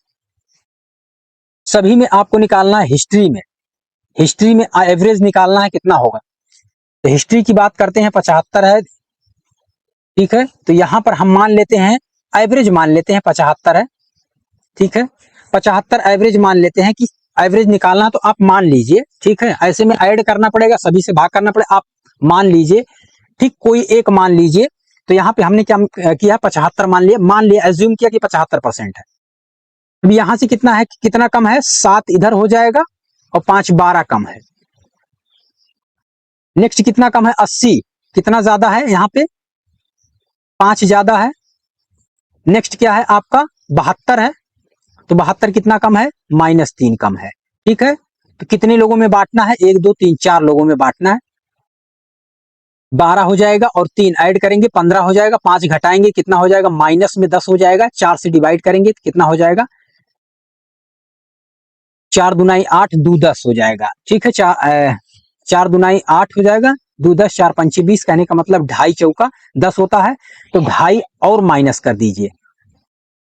सभी में आपको निकालना है, हिस्ट्री में एवरेज निकालना है, कितना होगा। तो हिस्ट्री की बात करते हैं, 75 है। ठीक है, तो यहां पर हम मान लेते हैं, एवरेज मान लेते हैं 75 है। ठीक है, 75 एवरेज मान लेते हैं कि एवरेज निकालना, तो आप मान लीजिए। ठीक है, ऐसे में ऐड करना पड़ेगा, सभी से भाग करना पड़ेगा, आप मान लीजिए। ठीक, कोई एक मान लीजिए। तो यहाँ पे हमने क्या किया, 75 मान लिया, एज्यूम किया कि 75% है। अब यहां से कितना है, कितना कम है, 7 इधर हो जाएगा और 5 12 कम है। नेक्स्ट कितना कम है, 80, कितना ज्यादा है, यहाँ पे 5 ज्यादा है। नेक्स्ट क्या है आपका, 72 है, तो 72 कितना कम है, -3 कम है। ठीक है, तो कितने लोगों में बांटना है, 1 2 3 4 लोगों में बांटना है। 12 हो जाएगा और 3 ऐड करेंगे 15 हो जाएगा, 5 घटाएंगे कितना हो जाएगा, माइनस में 10 हो जाएगा। 4 से डिवाइड करेंगे तो कितना हो जाएगा, 4 दूनाई 8, 2 10 हो जाएगा। ठीक है, 4 दूनाई 8 हो जाएगा, 2 10, 4 पंचे 20, कहने का मतलब 2.5 चौका 10 होता है। तो 2.5 और माइनस कर दीजिए,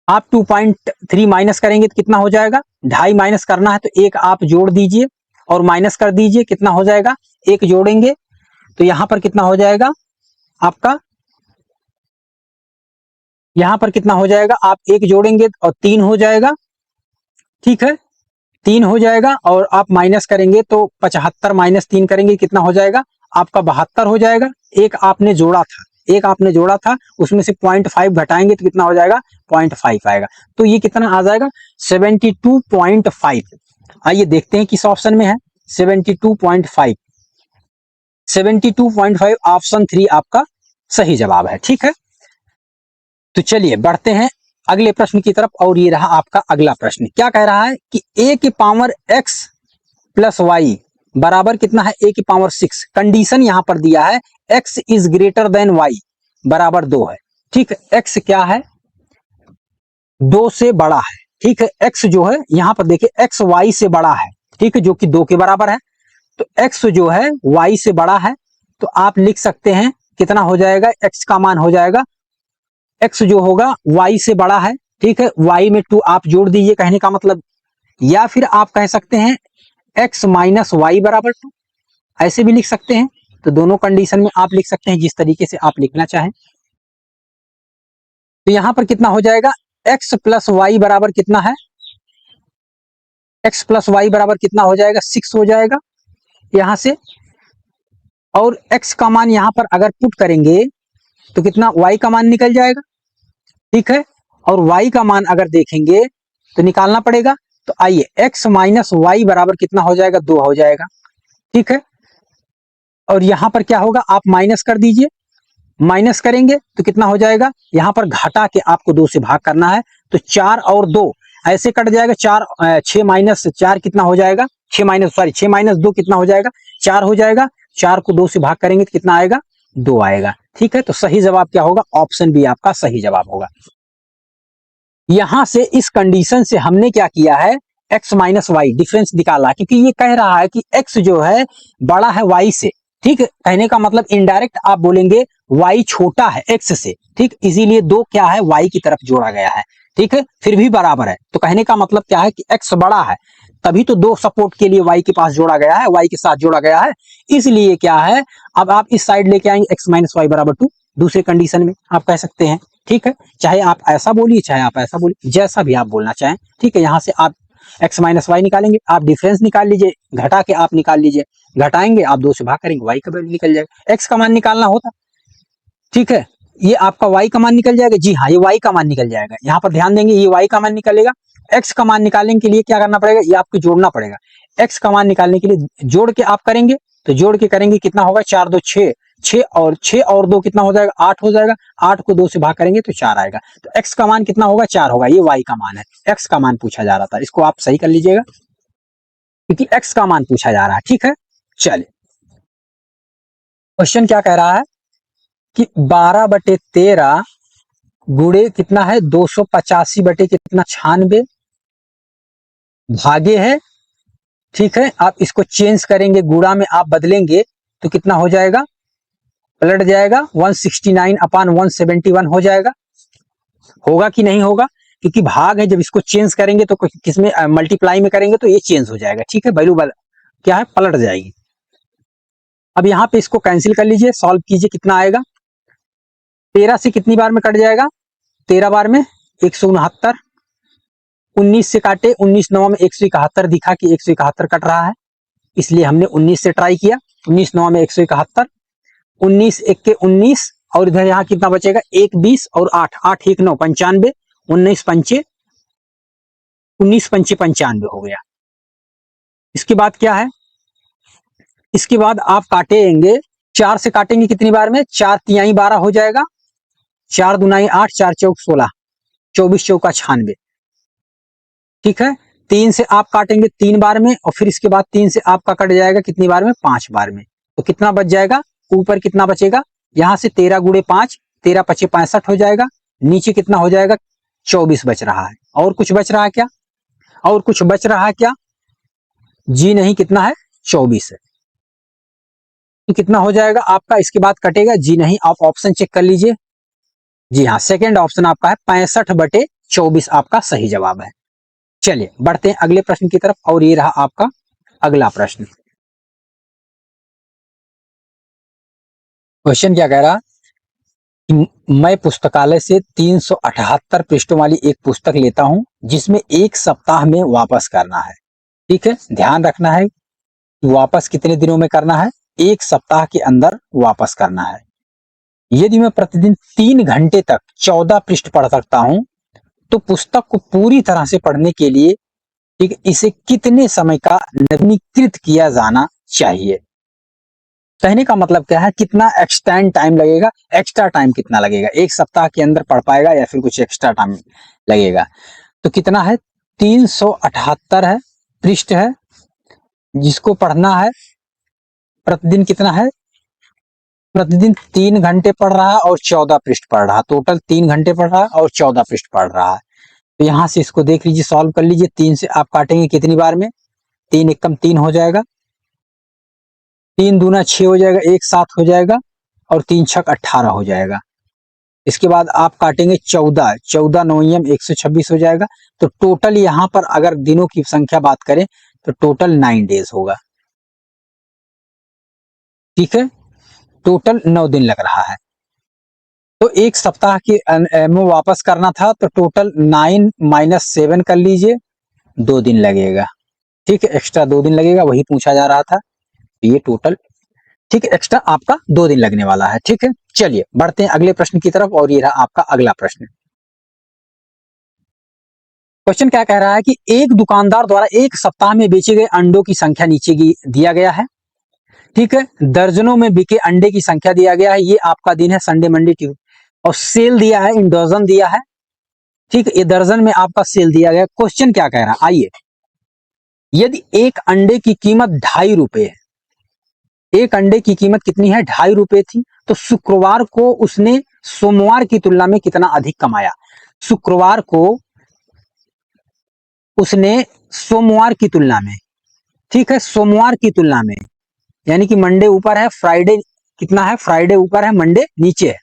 आप 2.3 माइनस करेंगे तो कितना हो जाएगा, 2.5 माइनस करना है तो 1 आप जोड़ दीजिए और माइनस कर दीजिए, कितना हो जाएगा, 1 जोड़ेंगे तो यहां पर कितना हो जाएगा आपका, यहां पर कितना हो जाएगा, आप 1 जोड़ेंगे और 3 हो जाएगा। ठीक है, 3 हो जाएगा और आप माइनस करेंगे तो 75 माइनस 3 करेंगे कितना हो जाएगा आपका, 72 हो जाएगा। एक आपने जोड़ा था, उसमें से 0.5 घटाएंगे तो कितना हो जाएगा, 0.5 आएगा। तो ये कितना आ जाएगा, 72.5। आइए देखते हैं किस ऑप्शन में है, 72.5। 72.5 ऑप्शन 3 आपका सही जवाब है। ठीक है, तो चलिए बढ़ते हैं अगले प्रश्न की तरफ। और ये रहा आपका अगला प्रश्न, क्या कह रहा है कि a की पावर x प्लस वाई बराबर कितना है, a की पावर 6। कंडीशन यहां पर दिया है x is greater than y बराबर 2 है। ठीक है, x क्या है, 2 से बड़ा है। ठीक है, x जो है यहां पर देखिए x y से बड़ा है, ठीक है, जो कि 2 के बराबर है। तो x जो है y से बड़ा है, तो आप लिख सकते हैं कितना हो जाएगा, x का मान हो जाएगा, x जो होगा y से बड़ा है। ठीक है, y में 2 आप जोड़ दीजिए, कहने का मतलब, या फिर आप कह सकते हैं x माइनस वाई बराबर 2, ऐसे भी लिख सकते हैं। तो दोनों कंडीशन में आप लिख सकते हैं, जिस तरीके से आप लिखना चाहें। तो यहां पर कितना हो जाएगा, x प्लस वाई बराबर कितना है, x प्लस वाई बराबर कितना हो जाएगा, 6 हो जाएगा यहां से। और x का मान यहां पर अगर पुट करेंगे तो कितना, y का मान निकल जाएगा। ठीक है, और y का मान अगर देखेंगे तो निकालना पड़ेगा। तो आइए x माइनस वाई बराबर कितना हो जाएगा, 2 हो जाएगा। ठीक है, और यहां पर क्या होगा, आप माइनस कर दीजिए, माइनस करेंगे तो कितना हो जाएगा, यहां पर घटा के आपको 2 से भाग करना है। तो 4 और 2 ऐसे कट जाएगा, 6 माइनस 4 कितना हो जाएगा, 6 माइनस 2 कितना हो जाएगा, 4 हो जाएगा। 4 को 2 से भाग करेंगे तो कितना आएगा, 2 आएगा। ठीक है, तो सही जवाब क्या होगा, ऑप्शन बी आपका सही जवाब होगा। यहां से इस कंडीशन से हमने क्या किया है, एक्स माइनस वाई डिफरेंस निकाला, क्योंकि ये कह रहा है कि एक्स जो है बड़ा है वाई से। ठीक है, कहने का मतलब इनडायरेक्ट आप बोलेंगे वाई छोटा है एक्स से। ठीक, इसीलिए दो क्या है वाई की तरफ जोड़ा गया है। ठीक है, फिर भी बराबर है, तो कहने का मतलब क्या है कि एक्स बड़ा है, तभी तो दो सपोर्ट के लिए वाई के पास जोड़ा गया है, वाई के साथ जोड़ा गया है। इसलिए क्या है, अब आप इस साइड लेके आएंगे एक्स माइनस वाई बराबर 2, दूसरे कंडीशन में आप कह सकते हैं। ठीक है, चाहे आप ऐसा बोलिए चाहे आप ऐसा बोलिए, जैसा भी आप बोलना चाहें। ठीक है, यहां से आप एक्स माइनस वाई निकालेंगे, आप डिफरेंस निकाल लीजिए, घटा के आप निकाल लीजिए, घटाएंगे आप 2 से भाग करेंगे, वाई का वैल्यू निकल जाएगा। एक्स का मान निकालना होता, ठीक है, ये आपका वाई का मान निकल जाएगा। जी हाँ, ये वाई का मान निकल जाएगा। यहाँ पर ध्यान देंगे, ये वाई का मान निकलेगा। एक्स का मान निकालने के लिए क्या करना पड़ेगा, ये आपको जोड़ना पड़ेगा। एक्स का मान निकालने के लिए जोड़ के आप करेंगे, तो जोड़ के करेंगे कितना होगा, 4 2 6, 6 और 2 कितना हो जाएगा, 8 हो जाएगा। 8 को 2 से भाग करेंगे तो 4 आएगा। तो एक्स का मान कितना होगा, 4 होगा। ये वाई का मान है, एक्स का मान पूछा जा रहा था, इसको आप सही कर लीजिएगा क्योंकि एक्स का मान पूछा जा रहा है। ठीक है, चलिए क्वेश्चन क्या कह रहा है कि 12/13 गुणे कितना है, 285 बटे कितना 96 भागे है। ठीक है, आप इसको चेंज करेंगे, गुणा में आप बदलेंगे तो कितना हो जाएगा, पलट जाएगा 169/171 हो जाएगा। होगा कि नहीं होगा, क्योंकि भाग है, जब इसको चेंज करेंगे तो किसमें मल्टीप्लाई में करेंगे तो ये चेंज हो जाएगा। ठीक है, वैल्यू क्या है, पलट जाएगी। अब यहाँ पे इसको कैंसिल कर लीजिए, सॉल्व कीजिए, कितना आएगा, 13 से कितनी बार में कट जाएगा, 13 बार में 169। 19 से काटे, 19 9 में 171 दिखा कि 171 कट रहा है, इसलिए हमने 19 से ट्राई किया। 19 9 में 171, 19 1 के 19, और इधर यहाँ कितना बचेगा, 1 20 और 8 8 1 9 95, 19 पंचे 95 हो गया। इसके बाद क्या है, इसके बाद आप काटेंगे, 4 से काटेंगे कितनी बार में, 4 तिहाई 12 हो जाएगा, 4 दुनाई 8, 4 चौक 16, 24 चौका 96। ठीक है, 3 से आप काटेंगे 3 बार में, और फिर इसके बाद 3 से आपका कट जाएगा कितनी बार में, 5 बार में। तो कितना बच जाएगा, ऊपर कितना बचेगा, यहां से 13 गुणे 5, 13 पचे 65 हो जाएगा। नीचे कितना हो जाएगा, 24 बच रहा है। और कुछ बच रहा है क्या, और कुछ बच रहा है क्या, जी नहीं, कितना है, 24 है। तो कितना हो जाएगा आपका, इसके बाद कटेगा, जी नहीं, आप ऑप्शन चेक कर लीजिए। जी हाँ, सेकेंड ऑप्शन आपका है 65/24 आपका सही जवाब है। चलिए बढ़ते हैं अगले प्रश्न की तरफ, और ये रहा आपका अगला प्रश्न। क्वेश्चन क्या कह रहा, मैं पुस्तकालय से 378 पृष्ठों वाली एक पुस्तक लेता हूं जिसमें 1 सप्ताह में वापस करना है। ठीक है, ध्यान रखना है कि वापस कितने दिनों में करना है, 1 सप्ताह के अंदर वापस करना है। यदि मैं प्रतिदिन 3 घंटे तक 14 पृष्ठ पढ़ सकता हूं तो पुस्तक को पूरी तरह से पढ़ने के लिए, ठीक, इसे कितने समय का नवीनीकृत किया जाना चाहिए। कहने का मतलब क्या है, कितना एक्सटेंड टाइम लगेगा, एक्स्ट्रा टाइम कितना लगेगा, 1 सप्ताह के अंदर पढ़ पाएगा या फिर कुछ एक्स्ट्रा टाइम लगेगा। तो कितना है, 378 है पृष्ठ है जिसको पढ़ना है, प्रतिदिन कितना है, प्रतिदिन 3 घंटे पढ़ रहा है और 14 पृष्ठ पढ़ रहा है, टोटल 3 घंटे पढ़ रहा है और 14 पृष्ठ पढ़ रहा है। तो यहां से इसको देख लीजिए, सॉल्व कर लीजिए। 3 से आप काटेंगे कितनी बार में, 3 एकम 3 हो जाएगा, 3 दूना 6 हो जाएगा, 1 7 हो जाएगा, और 3 छक 18 हो जाएगा। इसके बाद आप काटेंगे 14, 14 नौयम 126 हो जाएगा। तो टोटल यहाँ पर अगर दिनों की संख्या बात करें तो टोटल 9 डेज होगा। ठीक है, टोटल 9 दिन लग रहा है। तो 1 सप्ताह के में वापस करना था, तो टोटल 9 - 7 कर लीजिए, 2 दिन लगेगा। ठीक है, एक्स्ट्रा 2 दिन लगेगा, वही पूछा जा रहा था। ये टोटल, ठीक है, एक्स्ट्रा आपका 2 दिन लगने वाला है। ठीक है, चलिए बढ़ते हैं अगले प्रश्न की तरफ, और ये रहा आपका अगला प्रश्न। क्वेश्चन क्या कह रहा है कि एक दुकानदार द्वारा 1 सप्ताह में बेचे गए अंडों की संख्या नीचे दिया गया है। ठीक है, दर्जनों में बिके अंडे की संख्या दिया गया है। ये आपका दिन है संडे मंडे ट्यूसडे, और सेल दिया है, इन डजन दिया है। ठीक है, ये दर्जन में आपका सेल दिया गया। क्वेश्चन क्या कह रहा है, आइए, यदि एक अंडे की कीमत 2.5 रुपए है, एक अंडे की कीमत कितनी है, 2.5 रुपए थी, तो शुक्रवार को उसने सोमवार की तुलना में कितना अधिक कमाया। शुक्रवार को उसने सोमवार की तुलना में, ठीक है, सोमवार की तुलना में, यानी कि मंडे ऊपर है, फ्राइडे कितना है, फ्राइडे ऊपर है, मंडे नीचे है।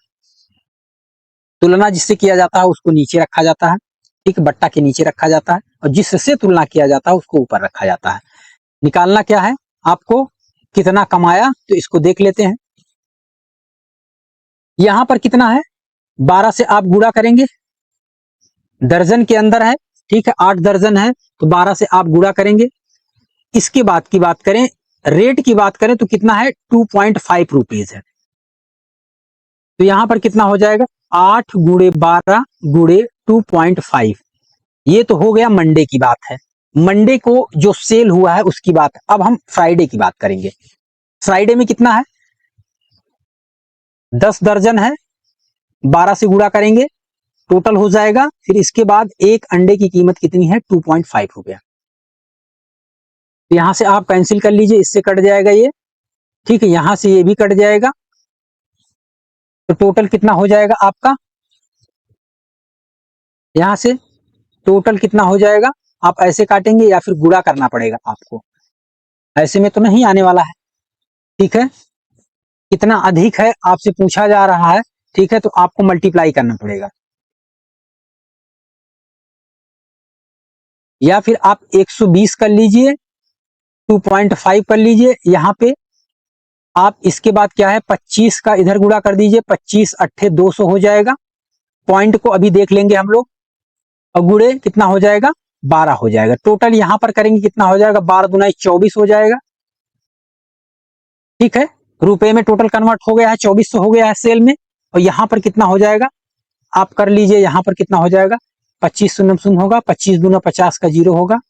तुलना जिससे किया जाता है उसको नीचे रखा जाता है, ठीक, बट्टा के नीचे रखा जाता है, और जिससे तुलना किया जाता है उसको ऊपर रखा जाता है। निकालना क्या है आपको, कितना कमाया, तो इसको देख लेते हैं। यहां पर कितना है, 12 से आप गुणा करेंगे, दर्जन के अंदर है, ठीक है, 8 दर्जन है, तो 12 से आप गुणा करेंगे। इसके बाद की बात करें, रेट की बात करें तो कितना है, 2.5 रुपीज है। तो यहां पर कितना हो जाएगा, 8 गुणे 12 गुणे 2.5। ये तो हो गया मंडे की बात है, मंडे को जो सेल हुआ है उसकी बात। अब हम फ्राइडे की बात करेंगे। फ्राइडे में कितना है, 10 दर्जन है, 12 से गुणा करेंगे, टोटल हो जाएगा। फिर इसके बाद एक अंडे की कीमत कितनी है, 2.5 रुपया। यहां से आप कैंसिल कर लीजिए, इससे कट जाएगा ये, ठीक है, यहां से ये भी कट जाएगा, तो टोटल कितना हो जाएगा आपका, यहां से टोटल कितना हो जाएगा। आप ऐसे काटेंगे या फिर गुणा करना पड़ेगा आपको, ऐसे में तो नहीं आने वाला है, ठीक है। कितना अधिक है आपसे पूछा जा रहा है, ठीक है, तो आपको मल्टीप्लाई करना पड़ेगा, या फिर आप 120 कर लीजिए, 2.5 कर लीजिए यहाँ पे। आप इसके बाद क्या है, 25 का इधर गुणा कर दीजिए, 25 अट्ठे 200 हो जाएगा। पॉइंट को अभी देख लेंगे हम लोग, और गुणे कितना हो जाएगा, 12 हो जाएगा। टोटल यहां पर करेंगे कितना हो जाएगा, 12 दुना 24 हो जाएगा, ठीक है। रुपए में टोटल कन्वर्ट हो गया है, 2400 हो गया है सेल में। और यहां पर कितना हो जाएगा, आप कर लीजिए, यहां पर कितना हो जाएगा, 25 शून्य शून्य होगा, 25 दूना 50 का जीरो होगा,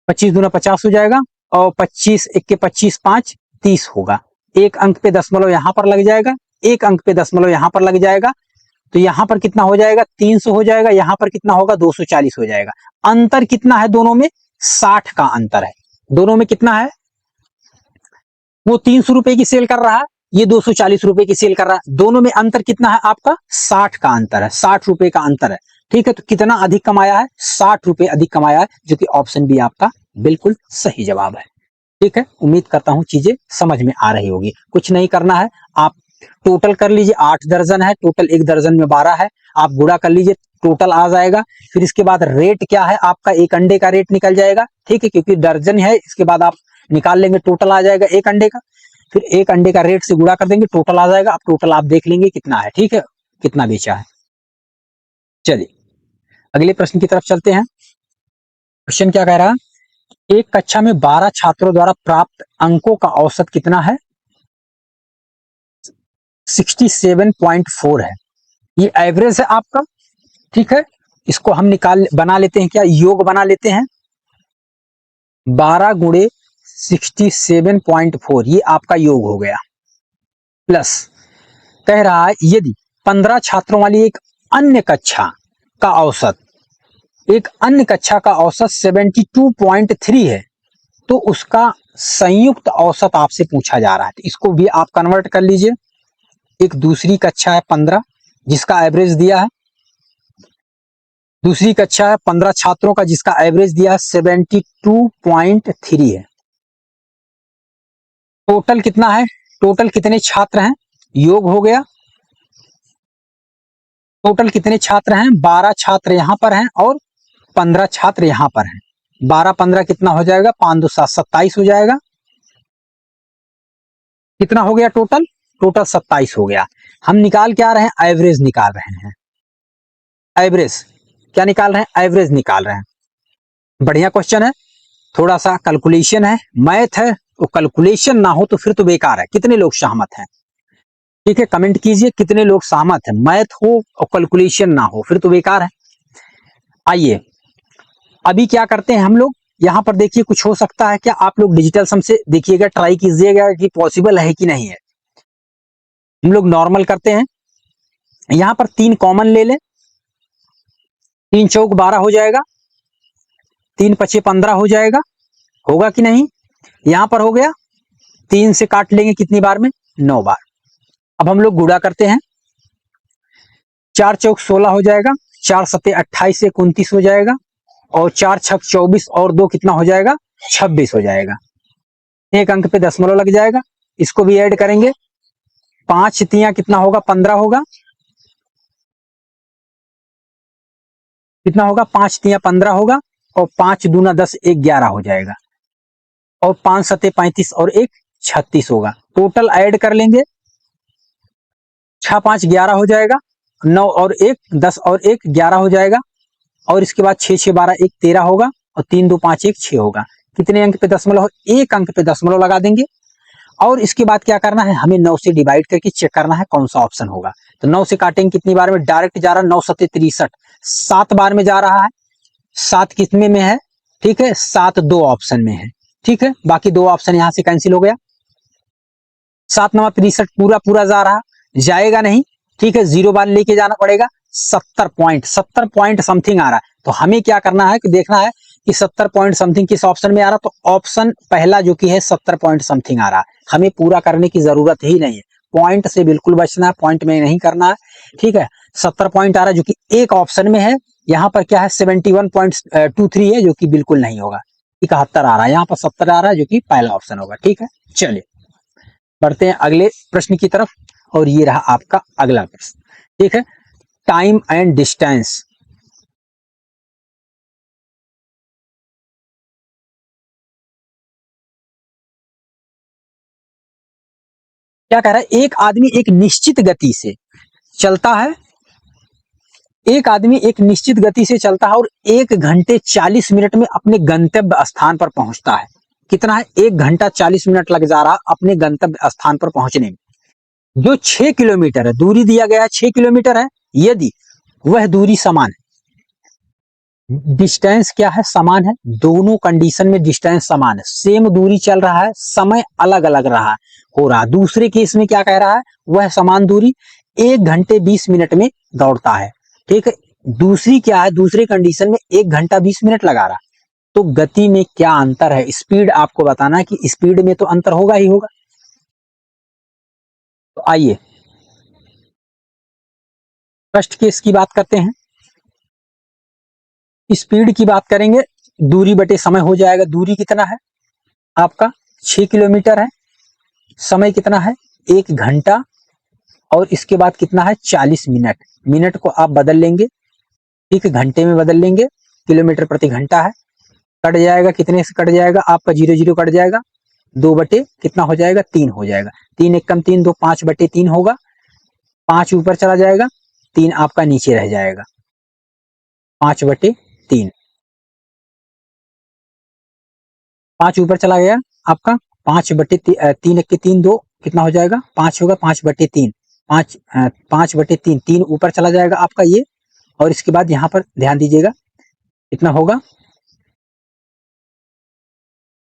25 दूना 50 हो जाएगा, और 25 एक के 25 5 30 होगा। एक अंक पे दशमलव यहां पर लग जाएगा, एक अंक पे दशमलव यहां पर लग जाएगा, तो यहां पर कितना हो जाएगा, 300 हो जाएगा, यहां पर कितना होगा, 240 हो जाएगा। अंतर कितना है दोनों में, 60 का अंतर है दोनों में। कितना है, वो 300 रुपए की सेल कर रहा है, ये 240 रुपए की सेल कर रहा है, दोनों में अंतर कितना है आपका, 60 का अंतर है, 60 रुपए का अंतर है, ठीक है। तो कितना अधिक कमाया है, 60 रुपए अधिक कमाया है, जो कि ऑप्शन बी आपका बिल्कुल सही जवाब है, ठीक है। उम्मीद करता हूं चीजें समझ में आ रही होगी। कुछ नहीं करना है, आप टोटल कर लीजिए, 8 दर्जन है, टोटल एक दर्जन में 12 है, आप गुणा कर लीजिए, टोटल आ जाएगा। फिर इसके बाद रेट क्या है आपका, एक अंडे का रेट निकल जाएगा, ठीक है, क्योंकि दर्जन है। इसके बाद आप निकाल लेंगे, टोटल आ जाएगा एक अंडे का, फिर एक अंडे का रेट से गुणा कर देंगे, टोटल आ जाएगा। अब टोटल आप देख लेंगे कितना है, ठीक है, कितना बेचा है। चलिए अगले प्रश्न की तरफ चलते हैं। क्वेश्चन क्या कह रहा है, एक कक्षा में 12 छात्रों द्वारा प्राप्त अंकों का औसत कितना है, 67.4 है। ये एवरेज है आपका, ठीक है। इसको हम बना लेते हैं, क्या योग बना लेते हैं, 12 गुणे 67.4, ये आपका योग हो गया। प्लस कह रहा है यदि 15 छात्रों वाली एक अन्य कक्षा का औसत, एक अन्य कक्षा का औसत 72.3 है, तो उसका संयुक्त औसत आपसे पूछा जा रहा है। तो इसको भी आप कन्वर्ट कर लीजिए। एक दूसरी कक्षा है 15, जिसका एवरेज दिया है, दूसरी कक्षा है 15 छात्रों का, जिसका एवरेज दिया है 72.3 है। टोटल कितना है, टोटल कितने छात्र हैं, योग हो गया। टोटल कितने छात्र हैं, 12 छात्र यहां पर हैं और 15 छात्र यहां पर हैं। 12 15 कितना हो जाएगा, 5 2 7 27 हो जाएगा। कितना हो गया टोटल, टोटल 27 हो गया। हम निकाल क्या रहे हैं, एवरेज निकाल रहे हैं। एवरेज क्या निकाल रहे हैं, एवरेज निकाल रहे हैं। बढ़िया क्वेश्चन है, थोड़ा सा कैलकुलेशन है, मैथ है, तो कैलकुलेशन ना हो तो फिर तो बेकार है। कितने लोग सहमत हैं, ठीक है, कमेंट कीजिए कितने लोग सहमत हैं। मैथ हो और कैलकुलेशन ना हो फिर तो बेकार है। आइए अभी क्या करते हैं हम लोग, यहाँ पर देखिए कुछ हो सकता है क्या, आप लोग डिजिटल सम से देखिएगा, ट्राई कीजिएगा कि पॉसिबल है कि नहीं है। हम लोग नॉर्मल करते हैं, यहाँ पर 3 कॉमन ले लें, 3 चौक 12 हो जाएगा, 3 पचे 15 हो जाएगा, होगा कि नहीं। यहां पर हो गया, 3 से काट लेंगे कितनी बार में, 9 बार। अब हम लोग गुणा करते हैं, 4 चौक 16 हो जाएगा, 4 सत्ते 28 से 29 हो जाएगा, और 4 छक 24 और 2 कितना हो जाएगा 26 हो जाएगा। एक अंक पे दशमलव लग जाएगा, इसको भी ऐड करेंगे, 5 तियां कितना होगा 15 होगा, कितना होगा 5 तियां 15 होगा, और 5 दूना 10 1 11 हो जाएगा, और 5 सते 35 और 1 36 होगा। टोटल ऐड कर लेंगे, 6 5 11 हो जाएगा, 9 और 1 10 और 1 11 हो जाएगा, और इसके बाद 6 6 12 1 13 होगा, और 3 2 5 1 6 होगा। कितने अंक पे दशमलव, एक अंक पे दशमलव लगा देंगे, और इसके बाद क्या करना है, हमें 9 से डिवाइड करके चेक करना है कौन सा ऑप्शन होगा। तो 9 से काटेंगे कितनी बार में, डायरेक्ट जा रहा है 9 सते 63, 7 बार में जा रहा है, 7 कितने में है, ठीक है 7 दो ऑप्शन में है, ठीक है, बाकी 2 ऑप्शन यहां से कैंसिल हो गया। 7 9 63 पूरा पूरा जा रहा, जाएगा नहीं, ठीक है 0 बार लेके जाना पड़ेगा, 70 पॉइंट समथिंग आ रहा है। तो हमें क्या करना है कि देखना है कि 70 पॉइंट समथिंग किस ऑप्शन में आ रहा, तो ऑप्शन पहला जो कि है 70 पॉइंट समथिंग आ रहा है, हमें पूरा करने की जरूरत ही नहीं है, पॉइंट से बिल्कुल बचना है, पॉइंट में नहीं करना है, ठीक है। 70 पॉइंट आ रहा है जो कि एक ऑप्शन में है, यहाँ पर क्या है 71.23 है जो कि बिल्कुल नहीं होगा, 71 आ रहा है, यहाँ पर 70 आ रहा है जो कि पहला ऑप्शन होगा, ठीक है। चलिए बढ़ते हैं अगले प्रश्न की तरफ, और ये रहा आपका अगला प्रश्न, ठीक है। टाइम एंड डिस्टेंस, क्या कह रहा है, एक आदमी एक निश्चित गति से चलता है, एक आदमी एक निश्चित गति से चलता है और 1 घंटे 40 मिनट में अपने गंतव्य स्थान पर पहुंचता है। कितना है, 1 घंटा 40 मिनट लग जा रहा अपने गंतव्य स्थान पर पहुंचने में। जो 6 किलोमीटर है, दूरी दिया गया है 6 किलोमीटर है, यदि वह दूरी समान है, डिस्टेंस क्या है समान है, दोनों कंडीशन में डिस्टेंस समान है, सेम दूरी चल रहा है, समय अलग अलग रहा हो रहा। दूसरे केस में क्या कह रहा है, वह समान दूरी 1 घंटे 20 मिनट में दौड़ता है, ठीक है। दूसरी क्या है, दूसरे कंडीशन में 1 घंटा 20 मिनट लगा रहा, तो गति में क्या अंतर है, स्पीड आपको बताना है कि स्पीड में तो अंतर होगा ही होगा। तो आइए फर्स्ट केस की बात करते हैं, स्पीड की बात करेंगे, दूरी बटे समय हो जाएगा। दूरी कितना है आपका 6 किलोमीटर है, समय कितना है 1 घंटा, और इसके बाद कितना है 40 मिनट, मिनट को आप बदल लेंगे, ठीक है घंटे में बदल लेंगे, किलोमीटर प्रति घंटा है, कट जाएगा, कितने से कट जाएगा आपका 0 0 कट जाएगा, 2 बटे कितना हो जाएगा 3 हो जाएगा, 3 1 कम 3 2 5 बटे 3 होगा, 5 ऊपर चला जाएगा, 3 आपका नीचे रह जाएगा, 5 बटे 3, 5 ऊपर चला गया आपका, 5 बटे 3 1 के 3 2 कितना हो जाएगा 5 होगा, 5 बटे 3 5 5 बटे 3 3 ऊपर चला जाएगा आपका ये, और इसके बाद यहाँ पर ध्यान दीजिएगा कितना होगा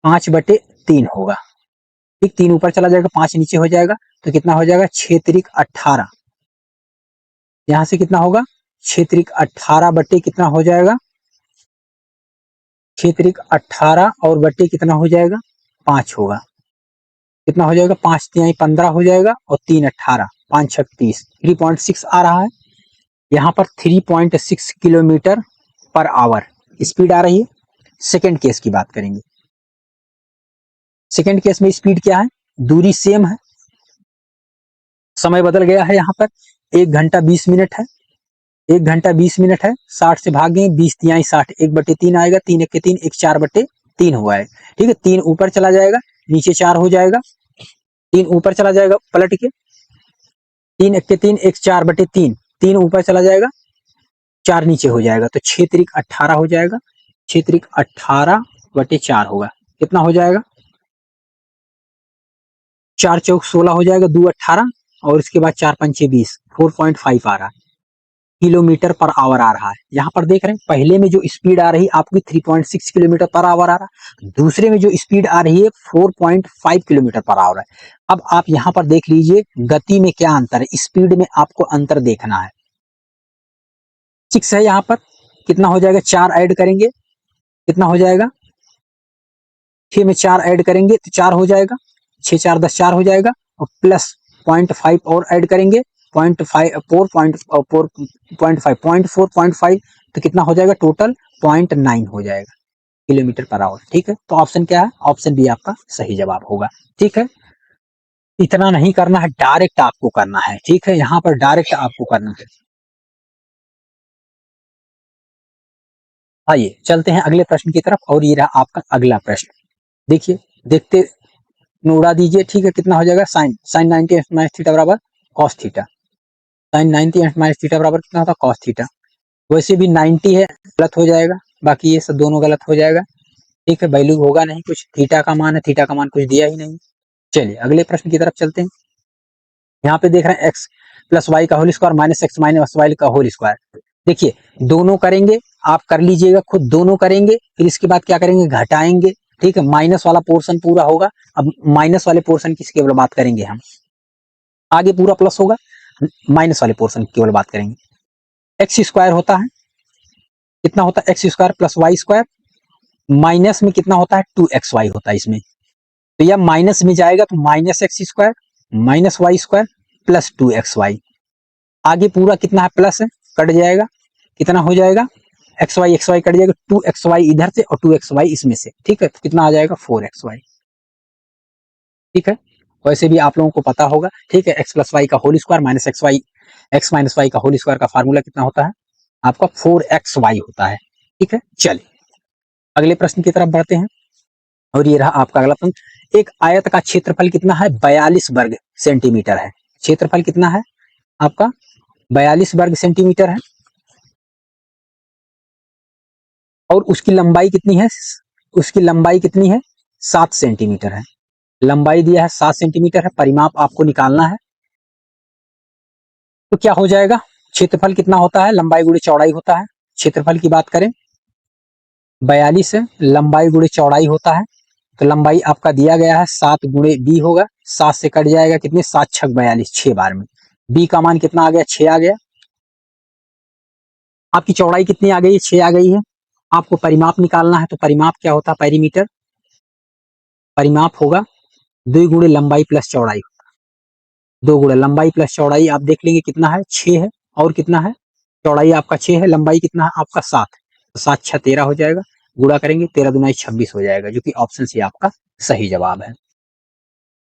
5 बटे 3 होगा, ठीक 3 ऊपर चला जाएगा, 5 नीचे हो जाएगा, तो कितना हो जाएगा 6 त्रिक 18, यहाँ से कितना होगा 6 त्रिक 18 बटे कितना हो जाएगा 6 त्रिक 18 और बटे कितना हो जाएगा 5 होगा, कितना हो जाएगा 5 तिहाई 15 हो जाएगा, और 3 18 5 6 30, 3.6 आ रहा है, यहाँ पर 3.6 किलोमीटर पर आवर स्पीड आ रही है। सेकेंड केस की बात करेंगे, सेकेंड केस में स्पीड क्या है, दूरी सेम है, समय बदल गया है, यहाँ पर 1 घंटा 20 मिनट है, 1 घंटा 20 मिनट है, 60 से भागे 20 तिहाई 60, 1 बटे 3 आएगा, 3 1 के 3 1 4 बटे 3 हुआ है, ठीक है 3 ऊपर चला जाएगा, नीचे 4 हो जाएगा, 3 ऊपर चला जाएगा पलट के, 3 1 के 3 1 4 बटे 3, 3 ऊपर चला जाएगा, 4 नीचे हो जाएगा, तो 6 त्रिक 18 हो जाएगा, 6 त्रिक 18 बटे 4 होगा, कितना हो जाएगा 4 चौक 16 हो जाएगा, 2 18, और इसके बाद 4 पंचे 20, 4.5 आ रहा है, किलोमीटर पर आवर आ रहा है। यहाँ पर देख रहे हैं पहले में जो स्पीड आ रही आपकी 3.6 किलोमीटर पर आवर आ रहा है, दूसरे में जो स्पीड आ रही है 4.5 किलोमीटर पर आवर है। अब आप यहाँ पर देख लीजिए गति में क्या अंतर है, स्पीड में आपको अंतर देखना है। 6 है यहाँ पर, कितना हो जाएगा 4 ऐड करेंगे, कितना हो जाएगा 6 में 4 ऐड करेंगे तो 4 हो जाएगा, 6 4 10 4 हो जाएगा, और प्लस 0.5 और ऐड करेंगे 0.5 4.5 तो कितना हो जाएगा टोटल 0.9 हो जाएगा किलोमीटर पर आवर। ठीक है, तो ऑप्शन क्या है? ऑप्शन बी आपका सही जवाब होगा। ठीक है, इतना नहीं करना है, डायरेक्ट आपको करना है। ठीक है, यहाँ पर डायरेक्ट आपको करना है। आइए चलते हैं अगले प्रश्न की तरफ, और ये रहा आपका अगला प्रश्न। देखिए, देखते उड़ा दीजिए। ठीक है, कितना हो जाएगा? साइन साइन 90 माइनस थीटा बराबर cos theta. Sine 90 minus theta बराबर कितना होता है? Cos theta. वैसे भी 90 है, गलत हो जाएगा, बाकी ये सब दोनों गलत हो जाएगा। ठीक है, वैल्यू होगा नहीं कुछ, थीटा का मान है, थीटा का मान कुछ दिया ही नहीं। चलिए अगले प्रश्न की तरफ चलते हैं। यहाँ पे देख रहे हैं एक्स प्लस वाई का whole square minus X minus Y का होल स्क्वायर। देखिए, दोनों करेंगे, आप कर लीजिएगा खुद, दोनों करेंगे, फिर इसके बाद क्या करेंगे? घटाएंगे। ठीक है, माइनस वाला पोर्शन पूरा होगा। अब माइनस वाले पोर्शन की केवल बात करेंगे हम, आगे पूरा प्लस होगा, माइनस वाले पोर्शन की केवल बात करेंगे। एक्स स्क्वायर होता है, कितना होता है? X square plus Y square, minus में कितना होता है? 2xy होता है इसमें। तो यह माइनस में जाएगा तो minus X square minus Y square plus 2xy। आगे पूरा कितना है? प्लस है, कट जाएगा, कितना हो जाएगा? एक्स वाई कट जाएगा, 2xy इधर से और 2xy इसमें से। ठीक है, तो कितना आ जाएगा? 4xy। ठीक है, वैसे भी आप लोगों को पता होगा। ठीक है, एक्स प्लस वाई का whole square minus X minus Y का होल स्क्वायर का फार्मूला कितना होता है? आपका 4xy होता है। ठीक है, चलिए अगले प्रश्न की तरफ बढ़ते हैं, और ये रहा आपका अगला प्रश्न। एक आयत का क्षेत्रफल कितना है? 42 वर्ग सेंटीमीटर है। क्षेत्रफल कितना है आपका? 42 वर्ग सेंटीमीटर है। और उसकी लंबाई कितनी है? उसकी लंबाई कितनी है? 7 सेंटीमीटर है। लंबाई दिया है 7 सेंटीमीटर है, परिमाप आपको निकालना है। तो क्या हो जाएगा? क्षेत्रफल कितना होता है? लंबाई गुणे चौड़ाई होता है। क्षेत्रफल की बात करें, 42 है, लंबाई गुणे चौड़ाई होता है। तो लंबाई आपका दिया गया है 7 गुणे बी होगा, 7 से कट जाएगा, कितने? 7 छक 42, 6 बार में। बी का मान कितना आ गया? 6 आ गया। आपकी चौड़ाई कितनी आ गई? 6 आ गई है। आपको परिमाप निकालना है, तो परिमाप क्या होता है? पेरीमीटर। परिमाप होगा 2 गुणे लंबाई प्लस चौड़ाई, 2 गुणे लंबाई प्लस चौड़ाई आप देख लेंगे कितना है? 6 है। और कितना है? चौड़ाई आपका 6 है, लंबाई कितना है आपका? 7। तो 7 6 13 हो जाएगा, गुणा करेंगे 13 दूना 26 हो जाएगा, जो कि ऑप्शन सी आपका सही जवाब है।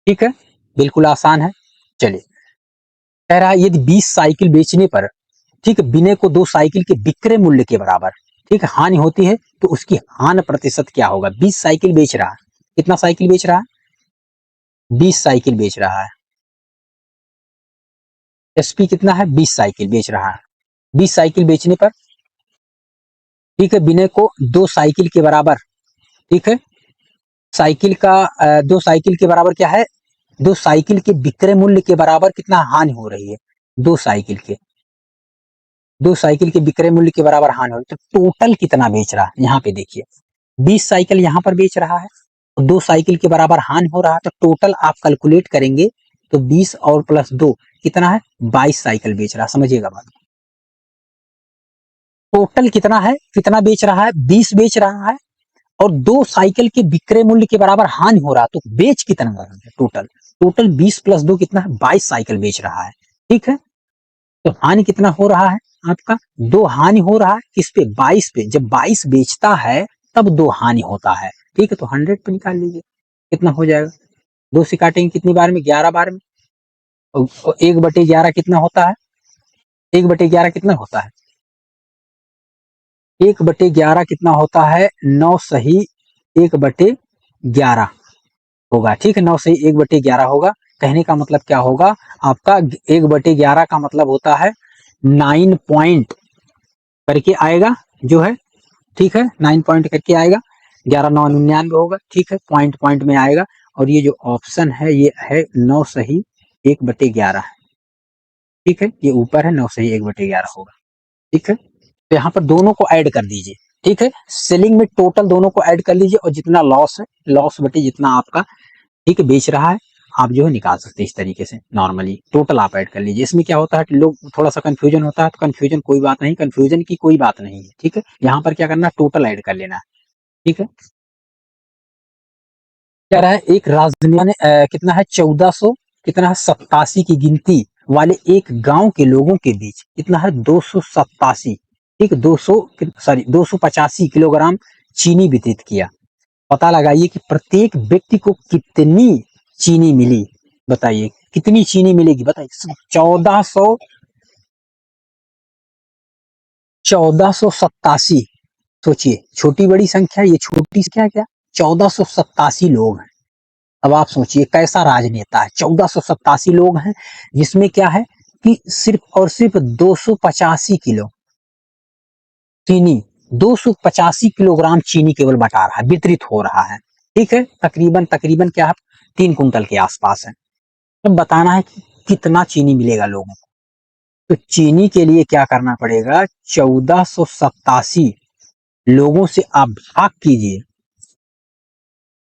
ठीक है, बिल्कुल आसान है। चलिए, कह रहा है यदि 20 साइकिल बेचने पर, ठीक है, विनय को 2 साइकिल के विक्रय मूल्य के बराबर, ठीक है, हानि होती है, तो उसकी हानि प्रतिशत क्या होगा? 20 साइकिल बेच रहा है, कितना साइकिल बेच रहा है? 20 साइकिल बेच रहा है। एसपी कितना है? 20 साइकिल बेच रहा है। 20 साइकिल बेचने पर, ठीक है, विनय को 2 साइकिल के बराबर, ठीक है, साइकिल का 2 साइकिल के बराबर क्या है? 2 साइकिल के विक्रय मूल्य के बराबर कितना हानि हो रही है? 2 साइकिल के, 2 साइकिल के विक्रय मूल्य के बराबर हानि हो रही है, तो टोटल कितना बेच रहा है? यहाँ पे देखिए, 20 साइकिल यहाँ पर बेच रहा है, 2 साइकिल के बराबर हानि हो रहा है, तो टोटल आप कैलकुलेट करेंगे तो 20 और प्लस 2 कितना है? 22 साइकिल बेच रहा है। समझिएगा बात, टोटल कितना है? कितना बेच रहा है? 20 बेच रहा है, और 2 साइकिल के विक्रय मूल्य के बराबर हानि हो रहा है, तो बेच कितना रहा है? टोटल, टोटल 20 प्लस 2 कितना है? 22 साइकिल बेच रहा है। ठीक है, तो हानि कितना हो रहा है आपका? 2 हानि हो रहा है, किस पे? 22 पे। जब 22 बेचता है तब 2 हानि होता है। ठीक है, तो 100 पे निकाल लीजिए, कितना हो जाएगा? 2 से काटेंगे कितनी बार में? 11 बार में। और 1/11 कितना होता है? 1/11 कितना होता है? 1/11 कितना होता है? 9 सही 1/11 होगा। ठीक है, 9 सही 1/11 होगा। कहने का मतलब क्या होगा आपका? 1/11 का मतलब होता है 9 पॉइंट करके आएगा जो है। ठीक है, 9 पॉइंट करके आएगा, 11 9 99 होगा। ठीक है, पॉइंट पॉइंट में आएगा, और ये जो ऑप्शन है ये है 9 सही 1/11 है। ठीक है, ये ऊपर है, 9 सही 1/11 होगा। ठीक है, तो यहाँ पर दोनों को ऐड कर दीजिए। ठीक है, सेलिंग में टोटल दोनों को ऐड कर लीजिए, और जितना लॉस है, लॉस बटे जितना आपका, ठीक है, बेच रहा है, आप जो है निकाल सकते हैं इस तरीके से। नॉर्मली टोटल आप ऐड कर लीजिए। इसमें क्या होता है कि लोग थोड़ा सा कंफ्यूजन होता है, तो कंफ्यूजन कोई बात नहीं, कंफ्यूजन की कोई बात नहीं है। ठीक है, यहाँ पर क्या करना है? टोटल ऐड कर लेना है। ठीक है, क्या रहा है? एक राजधानी ने कितना है? 1400 कितना है? 87 की गिनती वाले एक गांव के लोगों के बीच कितना है? 287 ठीक, 285 किलोग्राम चीनी वितरित किया। पता लगाइए कि प्रत्येक व्यक्ति को कितनी चीनी मिली, बताइए कितनी चीनी मिलेगी, बताइए। 1487। सोचिए, छोटी बड़ी संख्या, ये छोटी संख्या क्या, 1487 लोग हैं। अब आप सोचिए कैसा राजनेता है, 1487 लोग हैं, जिसमें क्या है कि सिर्फ और सिर्फ 285 किलो चीनी, 285 किलोग्राम चीनी केवल बटा रहा है, वितरित हो रहा है। ठीक है, तकरीबन तकरीबन क्या है, 3 कुंटल के आसपास है। अब बताना है कि कितना चीनी मिलेगा लोगों को। तो चीनी के लिए क्या करना पड़ेगा, 1487 लोगों से आप भाग कीजिए,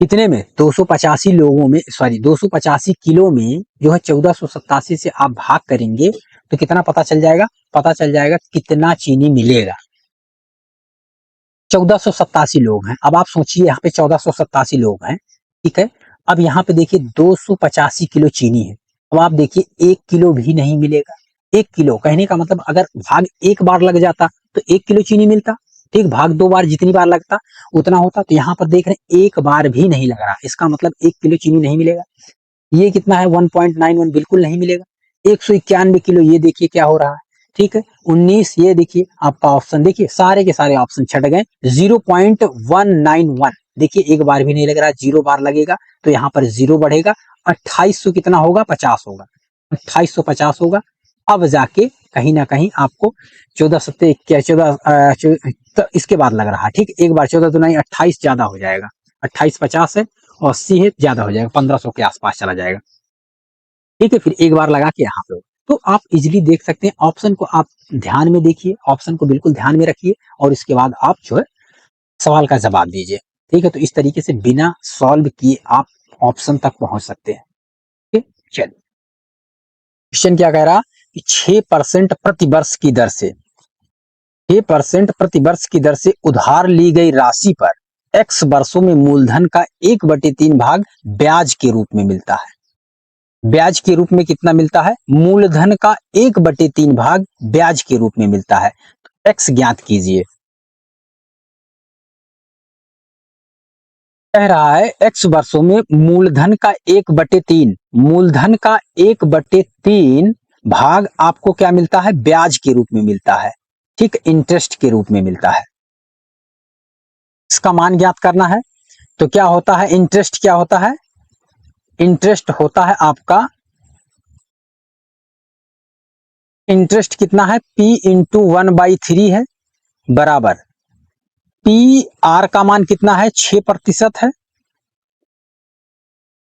कितने में, 285 लोगों में, सॉरी 285 किलो में जो है 1487 से आप भाग करेंगे तो कितना पता चल जाएगा, पता चल जाएगा कितना चीनी मिलेगा। 1487 लोग हैं। अब आप सोचिए यहाँ पे 1487 लोग हैं, ठीक है। अब यहाँ पे देखिए 285 किलो चीनी है। अब आप देखिए 1 किलो भी नहीं मिलेगा। 1 किलो कहने का मतलब अगर भाग एक बार लग जाता तो 1 किलो चीनी मिलता, ठीक, भाग 2 बार जितनी बार लगता उतना होता। तो यहाँ पर देख रहे हैं 1 बार भी नहीं लग रहा, इसका मतलब 1 किलो चीनी नहीं मिलेगा। ये कितना है, 1.91, बिल्कुल नहीं मिलेगा। 191 किलो, ये देखिए क्या हो रहा है, ठीक है। 19, ये देखिए आपका ऑप्शन, देखिए सारे के सारे ऑप्शन छट गए। 0.191, देखिए एक बार भी नहीं लग रहा, 0 बार लगेगा तो यहाँ पर 0 बढ़ेगा। 2800 कितना होगा, 50 होगा, 2850 होगा। अब जाके कहीं ना कहीं आपको 14 सत्ते क्या 14 तो इसके बाद लग रहा है, ठीक। एक बार 14 तो नहीं, 28 ज्यादा हो जाएगा, 2850 है और 80 है, ज्यादा हो जाएगा, 1500 के आसपास चला जाएगा। ठीक है, फिर एक बार लगा के यहाँ पे, तो आप इजिली देख सकते हैं। ऑप्शन को आप ध्यान में देखिए, ऑप्शन को बिल्कुल ध्यान में रखिए और इसके बाद आप जो है सवाल का जवाब दीजिए। ठीक है, तो इस तरीके से बिना सॉल्व किए आप ऑप्शन तक पहुंच सकते हैं। ठीक है, चलिए क्वेश्चन क्या कह रहा कि 6% प्रति वर्ष की दर से, 6% प्रति वर्ष की दर से उधार ली गई राशि पर x वर्षों में मूलधन का 1/3 भाग ब्याज के रूप में मिलता है। ब्याज के रूप में कितना मिलता है, मूलधन का 1/3 भाग ब्याज के रूप में मिलता है। एक्स ज्ञात कीजिए। कह रहा है x वर्षों में मूलधन का 1/3, मूलधन का 1/3 भाग आपको क्या मिलता है, ब्याज के रूप में मिलता है, ठीक, इंटरेस्ट के रूप में मिलता है। इसका मान ज्ञात करना है। तो क्या होता है, इंटरेस्ट क्या होता है, इंटरेस्ट होता है आपका, इंटरेस्ट कितना है, P × 1/3 है, बराबर पी आर का मान कितना है, 6% है।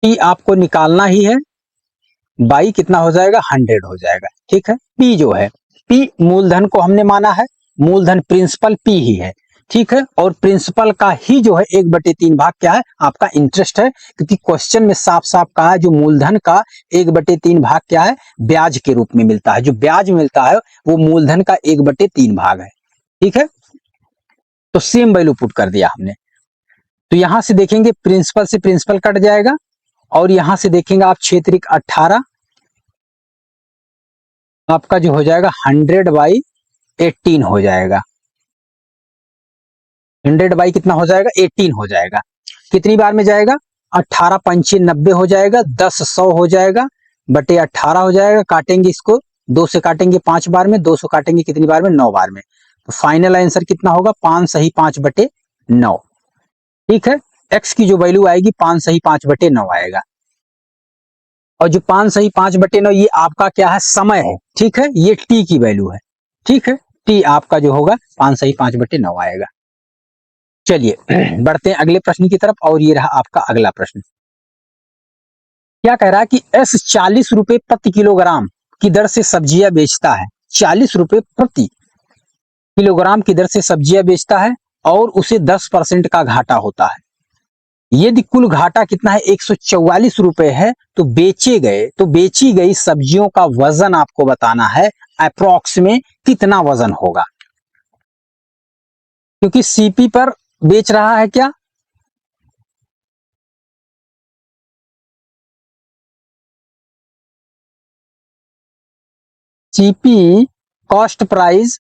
पी आपको निकालना ही है, बाई कितना हो जाएगा, 100 हो जाएगा। ठीक है, पी जो है, पी मूलधन को हमने माना है, मूलधन प्रिंसिपल पी ही है, ठीक है। और प्रिंसिपल का ही जो है 1/3 भाग क्या है, आपका इंटरेस्ट है, क्योंकि क्वेश्चन में साफ साफ कहा है जो मूलधन का 1/3 भाग क्या है, ब्याज के रूप में मिलता है। जो ब्याज मिलता है वो मूलधन का 1/3 भाग है। ठीक है, तो सेम वैल्यू पुट कर दिया हमने। तो यहां से देखेंगे प्रिंसिपल से प्रिंसिपल कट जाएगा और यहां से देखेंगे आप 6×3 = 18, आपका जो हो जाएगा 100/18 हो जाएगा। 100 कितना हो जाएगा, 18 हो जाएगा। कितनी बार में जाएगा, 18×5 = 90 हो जाएगा, 10 100 हो जाएगा, बटे 18 हो जाएगा। काटेंगे इसको, 2 से काटेंगे 5 बार में, 200 काटेंगे कितनी बार में, 9 बार में। तो फाइनल आंसर कितना होगा, 5 सही 5/9। ठीक है, एक्स की जो वैल्यू आएगी 5 सही 5/9 आएगा। और जो 5 सही 5/9 ये आपका क्या है, समय है। ठीक है, ये टी की वैल्यू है। ठीक है, टी आपका जो होगा 5 सही 5/9 आएगा। चलिए बढ़ते हैं अगले प्रश्न की तरफ, और ये रहा आपका अगला प्रश्न। क्या कह रहा है कि एस 40 रुपए प्रति किलोग्राम की दर से सब्जियां बेचता है, 40 रुपए प्रति किलोग्राम की दर से सब्जियां बेचता है और उसे 10% का घाटा होता है। यदि कुल घाटा कितना है, 144 रुपए है, तो बेची गई सब्जियों का वजन आपको बताना है, अप्रोक्स में कितना वजन होगा, क्योंकि सीपी पर बेच रहा है क्या, सीपी कॉस्ट प्राइस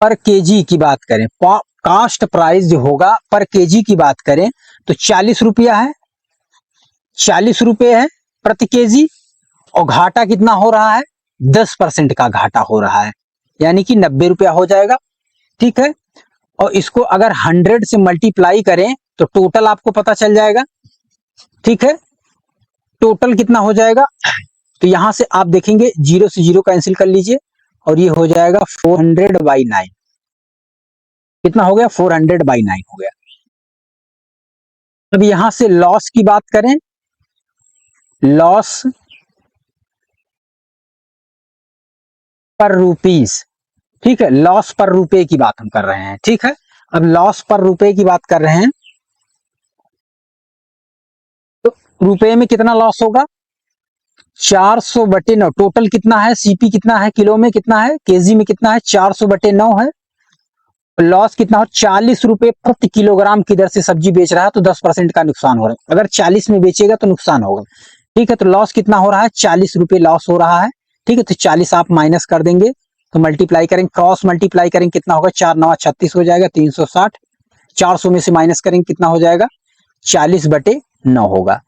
पर केजी की बात करें, कास्ट प्राइस जो होगा पर केजी की बात करें तो 40 रुपया है, 40 रुपये है प्रति केजी। और घाटा कितना हो रहा है, 10% का घाटा हो रहा है, यानी कि 90 रुपया हो जाएगा। ठीक है, और इसको अगर 100 से मल्टीप्लाई करें तो टोटल आपको पता चल जाएगा। ठीक है, टोटल कितना हो जाएगा, तो यहां से आप देखेंगे 0 से 0 कैंसिल कर लीजिए और ये हो जाएगा 400/9। कितना हो गया, 400/9 हो गया। अब यहां से लॉस की बात करें, लॉस पर रुपीस। ठीक है, लॉस पर रुपए की बात हम कर रहे हैं। ठीक है, अब लॉस पर रुपए की बात कर रहे हैं तो रुपए में कितना लॉस होगा, 400/9। टोटल कितना है, सीपी कितना है, किलो में कितना है, केजी में कितना है, 400/9 है। लॉस कितना हो, 40 रुपए प्रति किलोग्राम की दर से सब्जी बेच रहा है तो 10% का नुकसान हो रहा है। अगर 40 में बेचेगा तो नुकसान होगा। ठीक है, तो लॉस कितना हो रहा है, 40 रुपए लॉस हो रहा है। ठीक है, तो 40 आप माइनस कर देंगे तो मल्टीप्लाई करेंगे, क्रॉस मल्टीप्लाई करेंगे, कितना होगा, 4 9 36 हो जाएगा, 360। 400 में से माइनस करेंगे, कितना हो जाएगा, 40/9 होगा।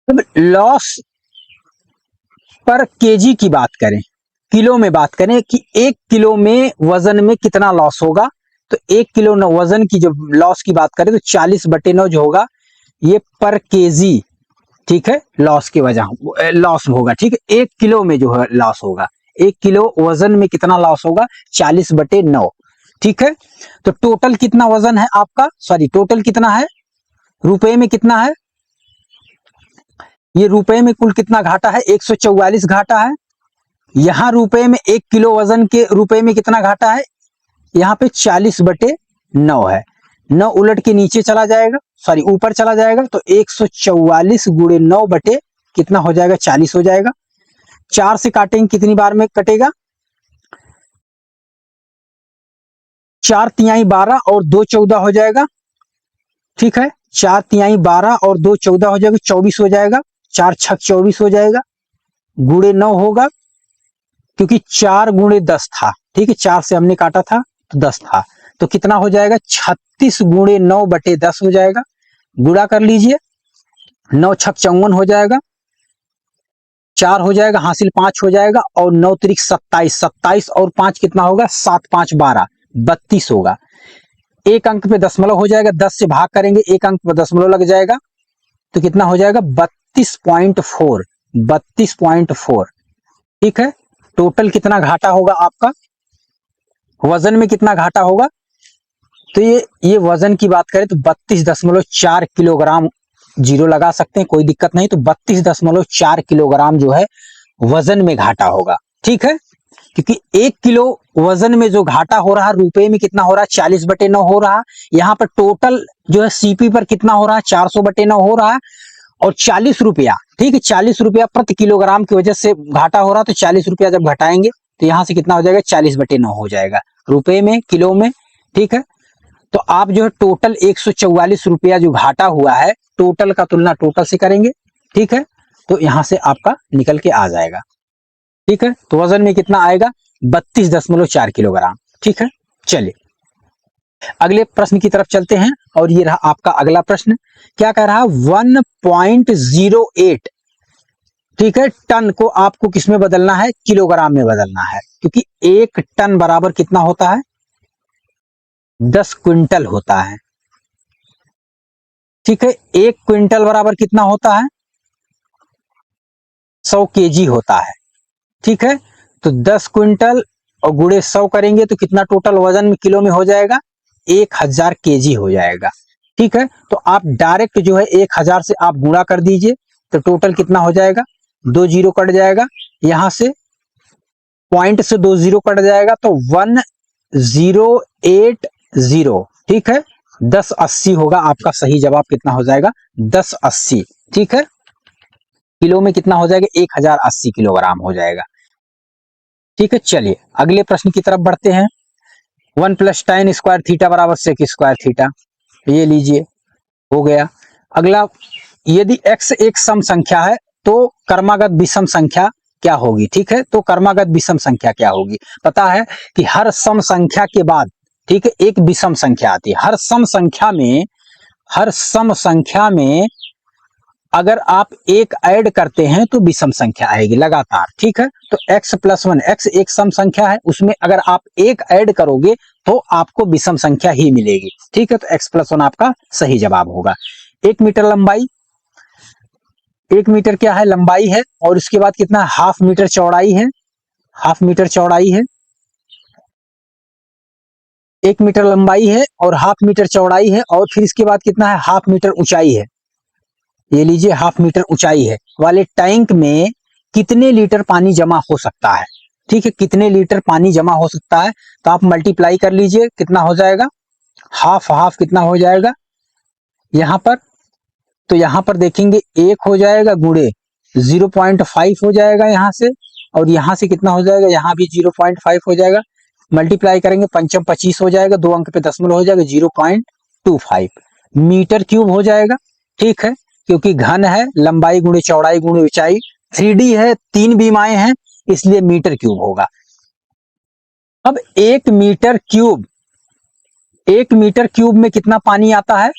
अब लॉस पर केजी की बात करें, किलो में बात करें कि 1 किलो में वजन में कितना लॉस होगा, तो 1 किलो वजन की जो लॉस की बात करें तो 40/9 जो होगा ये पर केजी। ठीक है, लॉस की वजह लॉस होगा। ठीक है, 1 किलो में जो है लॉस होगा, 1 किलो वजन में कितना लॉस होगा, 40/9। ठीक है, तो टोटल कितना वजन है आपका, सॉरी टोटल कितना है, रुपए में कितना है, ये रुपए में कुल कितना घाटा है, 144 घाटा है। यहां रुपए में 1 किलो वजन के रुपए में कितना घाटा है, यहाँ पे 40/9 है। 9 उलट के नीचे चला जाएगा, सॉरी ऊपर चला जाएगा, तो 144 गुणे 9 बटे कितना हो जाएगा, 40 हो जाएगा। 4 से काटेंगे कितनी बार में कटेगा, 4 तिहाई 12 और 2 14 हो जाएगा। ठीक है, 4 तिहाई 12 और 2 14 हो जाएगा, 24 हो जाएगा। 4 छक 24 हो जाएगा, गुणे 9 होगा, क्योंकि 4 गुणे 10 था। ठीक है, 4 से हमने काटा था तो 10 था, तो कितना हो जाएगा, 36 गुणे 9 बटे 10 हो जाएगा। गुणा कर लीजिए, 9 छक 54 हो जाएगा, 4 हो जाएगा, हासिल 5 हो जाएगा, और 9 त्रिक 27, 27 और 5 कितना होगा, 7 5 12, 32 होगा। एक अंक पे दशमलव हो जाएगा, 10 से भाग करेंगे, एक अंक पे दशमलव लग जाएगा, तो कितना हो जाएगा, 32.4, 32.4। ठीक है, टोटल कितना घाटा होगा आपका, वजन में कितना घाटा होगा, तो ये वजन की बात करें तो 32.4 किलोग्राम, जीरो लगा सकते हैं, कोई दिक्कत नहीं। तो 32.4 किलोग्राम जो है वजन में घाटा होगा। ठीक है, क्योंकि 1 किलो वजन में जो घाटा हो रहा है रुपए में कितना हो रहा है, 40/9 हो रहा है। यहाँ पर टोटल जो है सीपी पर कितना हो रहा है, 400/9 हो रहा है, और 40 रुपया। ठीक है, 40 रुपया प्रति किलोग्राम की वजह से घाटा हो रहा है, तो 40 रुपया जब घटाएंगे तो यहाँ से कितना हो जाएगा, 40/9 हो जाएगा रुपए में, किलो में। ठीक है, तो आप जो है टोटल 144 रुपया जो घाटा हुआ है, टोटल का तुलना टोटल से करेंगे। ठीक है, तो यहां से आपका निकल के आ जाएगा। ठीक है, तो वजन में कितना आएगा, 32.4 किलोग्राम। ठीक है, चलिए अगले प्रश्न की तरफ चलते हैं, और ये रहा आपका अगला प्रश्न। क्या कह रहा है, 1.08 ठीक है टन को आपको किसमें बदलना है, किलोग्राम में बदलना है, क्योंकि 1 टन बराबर कितना होता है, 10 क्विंटल होता है। ठीक है, 1 क्विंटल बराबर कितना होता है, 100 केजी होता है। ठीक है, तो 10 क्विंटल और गुणे 100 करेंगे तो कितना टोटल वजन में किलो में हो जाएगा, 1000 केजी हो जाएगा। ठीक है, तो आप डायरेक्ट जो है 1000 से आप गुणा कर दीजिए, तो टोटल कितना हो जाएगा, 2 जीरो कट जाएगा, यहां से पॉइंट से 2 जीरो कट जाएगा, तो 1080। ठीक है, 1080 होगा आपका सही जवाब, कितना हो जाएगा, 1080। ठीक है, किलो में कितना हो जाएगा, 1080 किलोग्राम हो जाएगा। ठीक है, चलिए अगले प्रश्न की तरफ बढ़ते हैं। 1 + tan स्क्वायर थीटा बराबर sec स्क्वायर थीटा, ये लीजिए, हो गया। अगला, यदि x एक सम संख्या है तो क्रमागत विषम संख्या क्या होगी, ठीक है। तो क्रमागत विषम संख्या क्या होगी, पता है कि हर सम संख्या के बाद, ठीक है, एक विषम संख्या आती है। हर सम संख्या में अगर आप एक ऐड करते हैं तो विषम संख्या आएगी लगातार, ठीक है। तो x प्लस 1, x एक सम संख्या है, उसमें अगर आप एक ऐड करोगे तो आपको विषम संख्या ही मिलेगी, ठीक है। तो x प्लस 1 आपका सही जवाब होगा। 1 मीटर लंबाई, 1 मीटर क्या है, लंबाई है, और उसके बाद कितना, हाफ मीटर चौड़ाई है, हाफ मीटर चौड़ाई है। 1 मीटर लंबाई है और हाफ मीटर चौड़ाई है, और फिर इसके बाद कितना है, हाफ मीटर ऊंचाई है। ये लीजिए, हाफ मीटर ऊंचाई है वाले टैंक में कितने लीटर पानी जमा हो सकता है, ठीक है। कितने लीटर पानी जमा हो सकता है, तो आप मल्टीप्लाई कर लीजिए, कितना हो जाएगा, हाफ हाफ कितना हो जाएगा यहां पर। तो यहां पर देखेंगे 1 हो जाएगा गुणे 0.5 हो जाएगा यहां से, और यहां से कितना हो जाएगा, यहां भी 0.5 हो जाएगा। मल्टीप्लाई करेंगे, पंचम 25 हो जाएगा, 2 अंक पे दशमलव हो जाएगा, 0.25 मीटर क्यूब हो जाएगा, ठीक है। क्योंकि घन है, लंबाई गुणे चौड़ाई गुणे ऊंचाई, 3D है, 3 बीमाएं हैं, इसलिए मीटर क्यूब होगा। अब 1 मीटर क्यूब में कितना पानी आता है,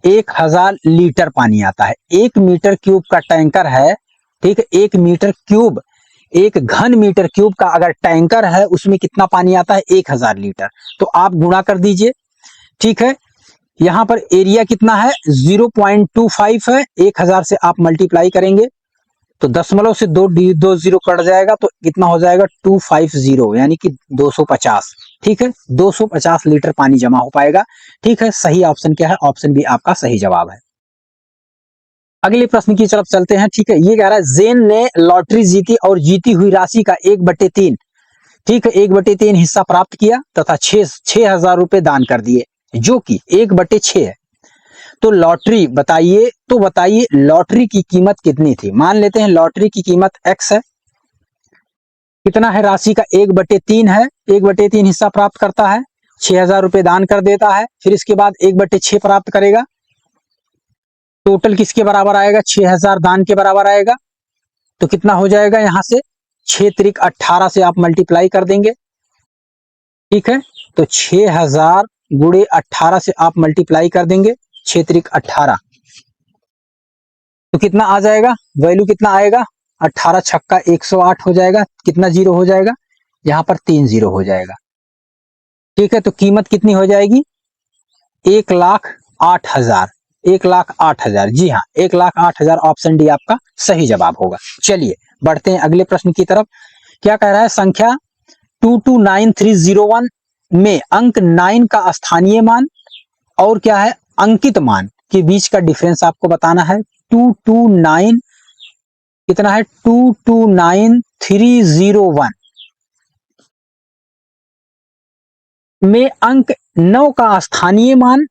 1000 लीटर पानी आता है। 1 मीटर क्यूब का टैंकर है, ठीक है। 1 मीटर क्यूब, एक घन मीटर क्यूब का अगर टैंकर है, उसमें कितना पानी आता है, 1000 लीटर। तो आप गुणा कर दीजिए, ठीक है। यहां पर एरिया कितना है, 0.25 है, 1000 से आप मल्टीप्लाई करेंगे तो दशमलव से दो जीरो कट जाएगा, तो कितना हो जाएगा, 250, यानी कि 250, ठीक है। 250 लीटर पानी जमा हो पाएगा, ठीक है। सही ऑप्शन क्या है, ऑप्शन बी आपका सही जवाब है। अगले प्रश्न की तरफ चलते हैं, ठीक है। ये कह रहा है जेन ने लॉटरी जीती और जीती हुई राशि का 1/3, ठीक है, 1/3 हिस्सा प्राप्त किया तथा 6,000 रुपए दान कर दिए, जो कि 1/6 है। तो लॉटरी बताइए, लॉटरी की कीमत कितनी थी। मान लेते हैं लॉटरी की कीमत x है, कितना है, राशि का 1/3 है, 1/3 हिस्सा प्राप्त करता है, 6,000 रुपए दान कर देता है, फिर इसके बाद 1/6 प्राप्त करेगा। टोटल किसके बराबर आएगा, 6,000 दान के बराबर आएगा। तो कितना हो जाएगा, यहां से 6 त्रिक 18 से आप मल्टीप्लाई कर देंगे, ठीक है। तो 6,000 गुणे 18 से आप मल्टीप्लाई कर देंगे, 6 त्रिक 18, तो कितना आ जाएगा, वैल्यू कितना आएगा, 18 छक्का 108 हो जाएगा। कितना जीरो हो जाएगा, यहां पर 3 जीरो हो जाएगा, ठीक है। तो कीमत कितनी हो जाएगी, 1,08,000, 1,08,000, जी हाँ, 1,08,000 ऑप्शन डी आपका सही जवाब होगा। चलिए बढ़ते हैं अगले प्रश्न की तरफ। क्या कह रहा है, संख्या 229301 में अंक 9 का स्थानीय मान और क्या है, अंकित मान के बीच का डिफरेंस आपको बताना है। 229 कितना है, 229301 में अंक 9 का स्थानीय मान,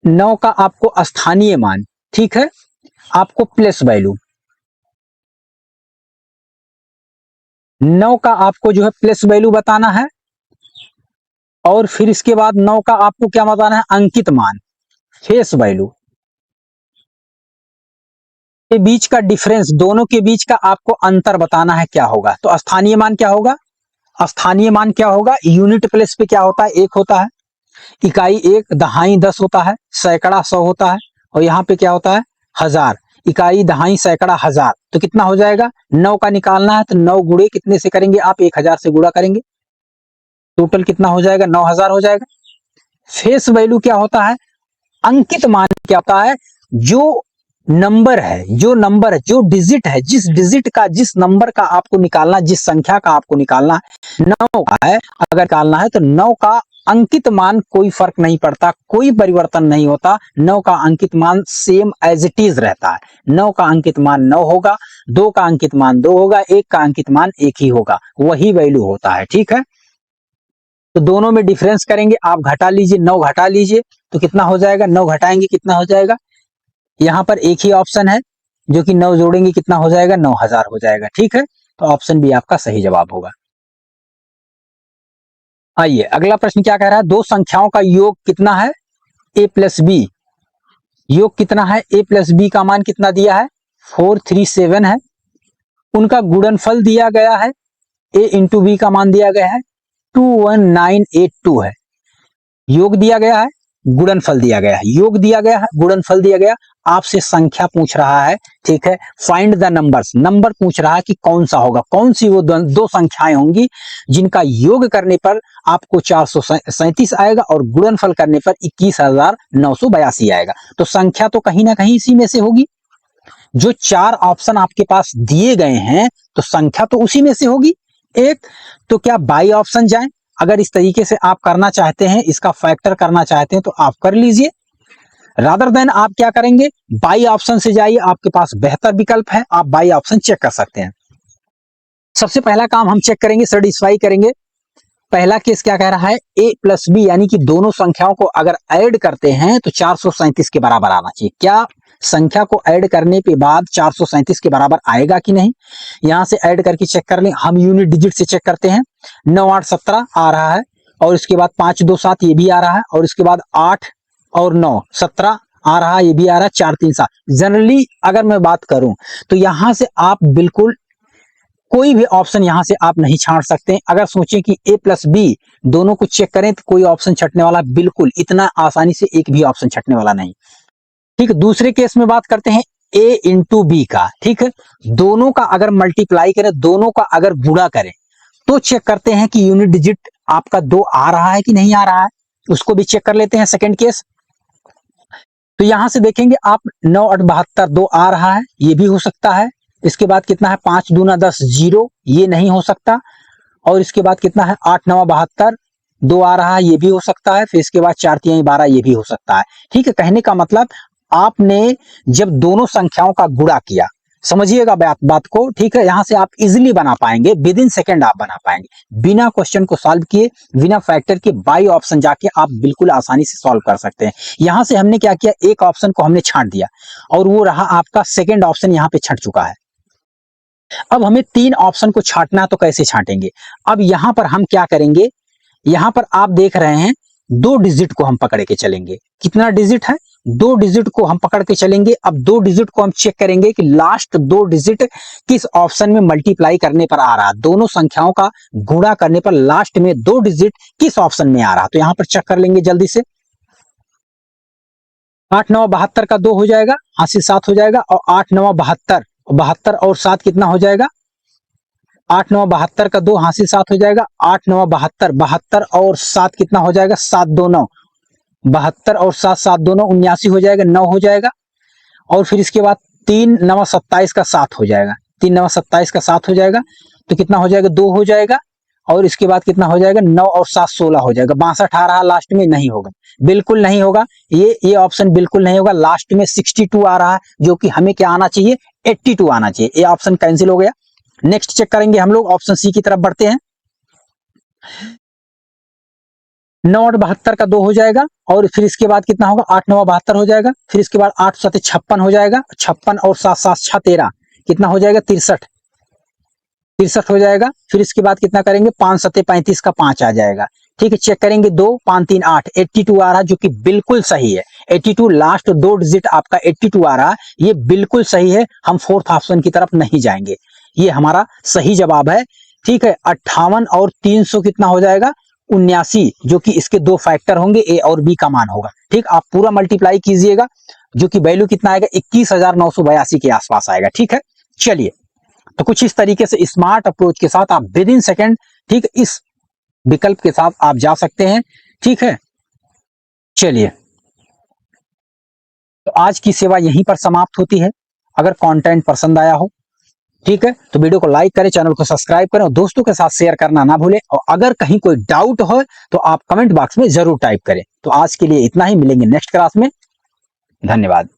9 का आपको स्थानीय मान, ठीक है। आपको प्लस वैल्यू 9 का आपको जो है प्लस वैल्यू बताना है, और फिर इसके बाद 9 का आपको क्या बताना है, अंकित मान, फेस वैल्यू के बीच का डिफरेंस, दोनों के बीच का आपको अंतर बताना है क्या होगा। तो स्थानीय मान क्या होगा, स्थानीय मान क्या होगा, यूनिट प्लेस पे क्या होता है, 1 होता है, इकाई 1, दहाई 10 होता है, सैकड़ा 100 होता है, और यहाँ पे क्या होता है, 1000, इकाई दहाई सैकड़ा 1000। तो कितना हो जाएगा, 9 का निकालना है, तो 9 गुणे कितने से करेंगे आप, 1000 से गुणा करेंगे, टोटल कितना हो जाएगा, 9,000 हो जाएगा। फेस वैल्यू क्या होता है, अंकित मान क्या होता है, जो नंबर है, जो डिजिट है, जिस डिजिट का, जिस नंबर का आपको निकालना, जिस संख्या का आपको निकालना है, 9 का है, अगर निकालना है तो 9 का अंकित मान कोई फर्क नहीं पड़ता, कोई परिवर्तन नहीं होता, 9 का अंकित मान सेम एज इट इज रहता है। 9 का अंकित मान 9 होगा, 2 का अंकित मान 2 होगा, 1 का अंकित मान 1 ही होगा, वही वैल्यू होता है, ठीक है। तो दोनों में डिफरेंस करेंगे, आप घटा लीजिए, 9 घटा लीजिए, तो कितना हो जाएगा, 9 घटाएंगे कितना हो जाएगा, यहां पर एक ही ऑप्शन है, जो कि 9 जोड़ेंगे कितना हो जाएगा, 9,000 हो जाएगा, ठीक है। तो ऑप्शन बी आपका सही जवाब होगा। आइए अगला प्रश्न क्या कह रहा है, दो संख्याओं का योग कितना है, a प्लस बी, योग कितना है, a प्लस बी का मान कितना दिया है, 437 है, उनका गुणनफल दिया गया है, a इंटू बी का मान दिया गया है 21982 है। योग दिया गया है, गुणनफल दिया गया है, योग दिया गया है, गुणनफल दिया गया। आपसे संख्या पूछ रहा है, ठीक है, फाइंड द नंबर्स, नंबर पूछ रहा है कि कौन सा होगा, कौन सी वो दो संख्याएं होंगी जिनका योग करने पर आपको 437 आएगा और गुणनफल करने पर 21,982 आएगा। तो संख्या तो कहीं ना कहीं इसी में से होगी। जो 4 ऑप्शन आपके पास दिए गए हैं तो संख्या तो उसी में से होगी एक। तो क्या बाई ऑप्शन जाएं? अगर इस तरीके से आप करना चाहते हैं, इसका फैक्टर करना चाहते हैं तो आप कर लीजिए। रादर देन आप क्या करेंगे, बाई ऑप्शन से जाइए, आपके पास बेहतर विकल्प है, आप बाई ऑप्शन चेक कर सकते हैं। सबसे पहला काम हम चेक करेंगे, सेटिस्फाई करेंगे। पहला केस क्या कह रहा है, a प्लस बी, यानी कि दोनों संख्याओं को अगर ऐड करते हैं तो 437 के बराबर आना चाहिए। क्या संख्या को ऐड करने के बाद 437 के बराबर आएगा कि नहीं? यहां से ऐड करके चेक कर लें। हम यूनिट डिजिट से चेक करते हैं। 9 8 17 आ रहा है और इसके बाद 5 2 7 ये भी आ रहा है और इसके बाद 8 और 9 17 आ रहा है, ये भी आ रहा है, 4 3 7। जनरली अगर मैं बात करूं तो यहां से आप बिल्कुल कोई भी ऑप्शन यहां से आप नहीं छांट सकते। अगर सोचें कि a प्लस बी दोनों को चेक करें तो कोई ऑप्शन छटने वाला, बिल्कुल इतना आसानी से एक भी ऑप्शन छटने वाला नहीं। ठीक है, दूसरे केस में बात करते हैं a इंटू बी का। ठीक है, दोनों का अगर मल्टीप्लाई करें, दोनों का अगर गुणा करें तो चेक करते हैं कि यूनिट डिजिट आपका 2 आ रहा है कि नहीं आ रहा है, उसको भी चेक कर लेते हैं। सेकेंड केस, तो यहां से देखेंगे आप 9 8 72 2 आ रहा है, ये भी हो सकता है। इसके बाद कितना है, 5 दूना 10 0, ये नहीं हो सकता। और इसके बाद कितना है, 8 9 72 2 आ रहा है, ये भी हो सकता है। फिर इसके बाद 4 3 12, ये भी हो सकता है। ठीक है, कहने का मतलब आपने जब दोनों संख्याओं का गुणा किया, समझिएगा बात को, ठीक है, यहां से आप इजीली बना पाएंगे, विद इन सेकेंड आप बना पाएंगे बिना क्वेश्चन को सॉल्व किए, बिना फैक्टर के। बाई ऑप्शन जाके आप बिल्कुल आसानी से सॉल्व कर सकते हैं। यहां से हमने क्या किया, एक ऑप्शन को हमने छांट दिया और वो रहा आपका सेकेंड ऑप्शन, यहां पे छट चुका है। अब हमें 3 ऑप्शन को छांटना है, तो कैसे छांटेंगे? अब यहां पर हम क्या करेंगे, यहां पर आप देख रहे हैं 2 डिजिट को हम पकड़ के चलेंगे। कितना डिजिट है, 2 डिजिट को हम पकड़ के चलेंगे। अब 2 डिजिट को हम चेक करेंगे कि लास्ट 2 डिजिट किस ऑप्शन में मल्टीप्लाई करने पर आ रहा है, दोनों संख्याओं का गुणा करने पर लास्ट में 2 डिजिट किस ऑप्शन में आ रहा है। तो यहां पर चेक कर लेंगे जल्दी से। 8 9 72 का 2 हो जाएगा, हासिल 7 हो जाएगा, और 8 9 72, 72 और 7 कितना हो जाएगा, 8 9 72 का 2 हासिल 7 हो जाएगा। 8 9 72, 72 और 7 कितना हो जाएगा, 7 2 9, 72 और 7 7 2 9 79 हो जाएगा, 9 हो जाएगा। और फिर इसके बाद 3 9 27 का 7 हो जाएगा, 3 9 27 का 7 हो जाएगा, तो कितना हो जाएगा, 2 हो जाएगा। और इसके बाद कितना हो जाएगा, 9 और 7 16 हो जाएगा। 62 आ रहा लास्ट में, नहीं होगा, बिल्कुल नहीं होगा, ये ऑप्शन बिल्कुल नहीं होगा। लास्ट में 62 आ रहा है, जो कि हमें क्या आना चाहिए, 82 आना चाहिए। ये ऑप्शन कैंसिल हो गया। नेक्स्ट चेक करेंगे हम लोग, ऑप्शन सी की तरफ बढ़ते हैं। 9 8 72 का 2 हो जाएगा, और फिर इसके बाद कितना होगा, 8 9 72 हो जाएगा। फिर इसके बाद 8 7 56 हो जाएगा, 56 और 7 7 6 13 कितना हो जाएगा, 63 हो जाएगा। फिर इसके बाद कितना करेंगे, 5 7 35 का 5 आ जाएगा। ठीक है, चेक करेंगे 2 5 3 8, 82 आ रहा है, जो कि बिल्कुल सही है। 82 लास्ट 2 डिजिट आपका 82 आ रहा है, ये बिल्कुल सही है। हम फोर्थ ऑप्शन की तरफ नहीं जाएंगे, ये हमारा सही जवाब है। ठीक है, 58 और 300 कितना हो जाएगा, 79, जो कि इसके 2 फैक्टर होंगे, ए और बी का मान होगा। ठीक, आप पूरा मल्टीप्लाई कीजिएगा, जो कि वैल्यू कितना आएगा, 21,982 के आसपास आएगा। ठीक है, चलिए, तो कुछ इस तरीके से स्मार्ट अप्रोच के साथ आप विद इन सेकेंड, ठीक, इस विकल्प के साथ आप जा सकते हैं। ठीक है, चलिए, तो आज की सेवा यहीं पर समाप्त होती है। अगर कंटेंट पसंद आया हो, ठीक है, तो वीडियो को लाइक करें, चैनल को सब्सक्राइब करें और दोस्तों के साथ शेयर करना ना भूलें। और अगर कहीं कोई डाउट हो तो आप कमेंट बॉक्स में जरूर टाइप करें। तो आज के लिए इतना ही, मिलेंगे नेक्स्ट क्लास में। धन्यवाद।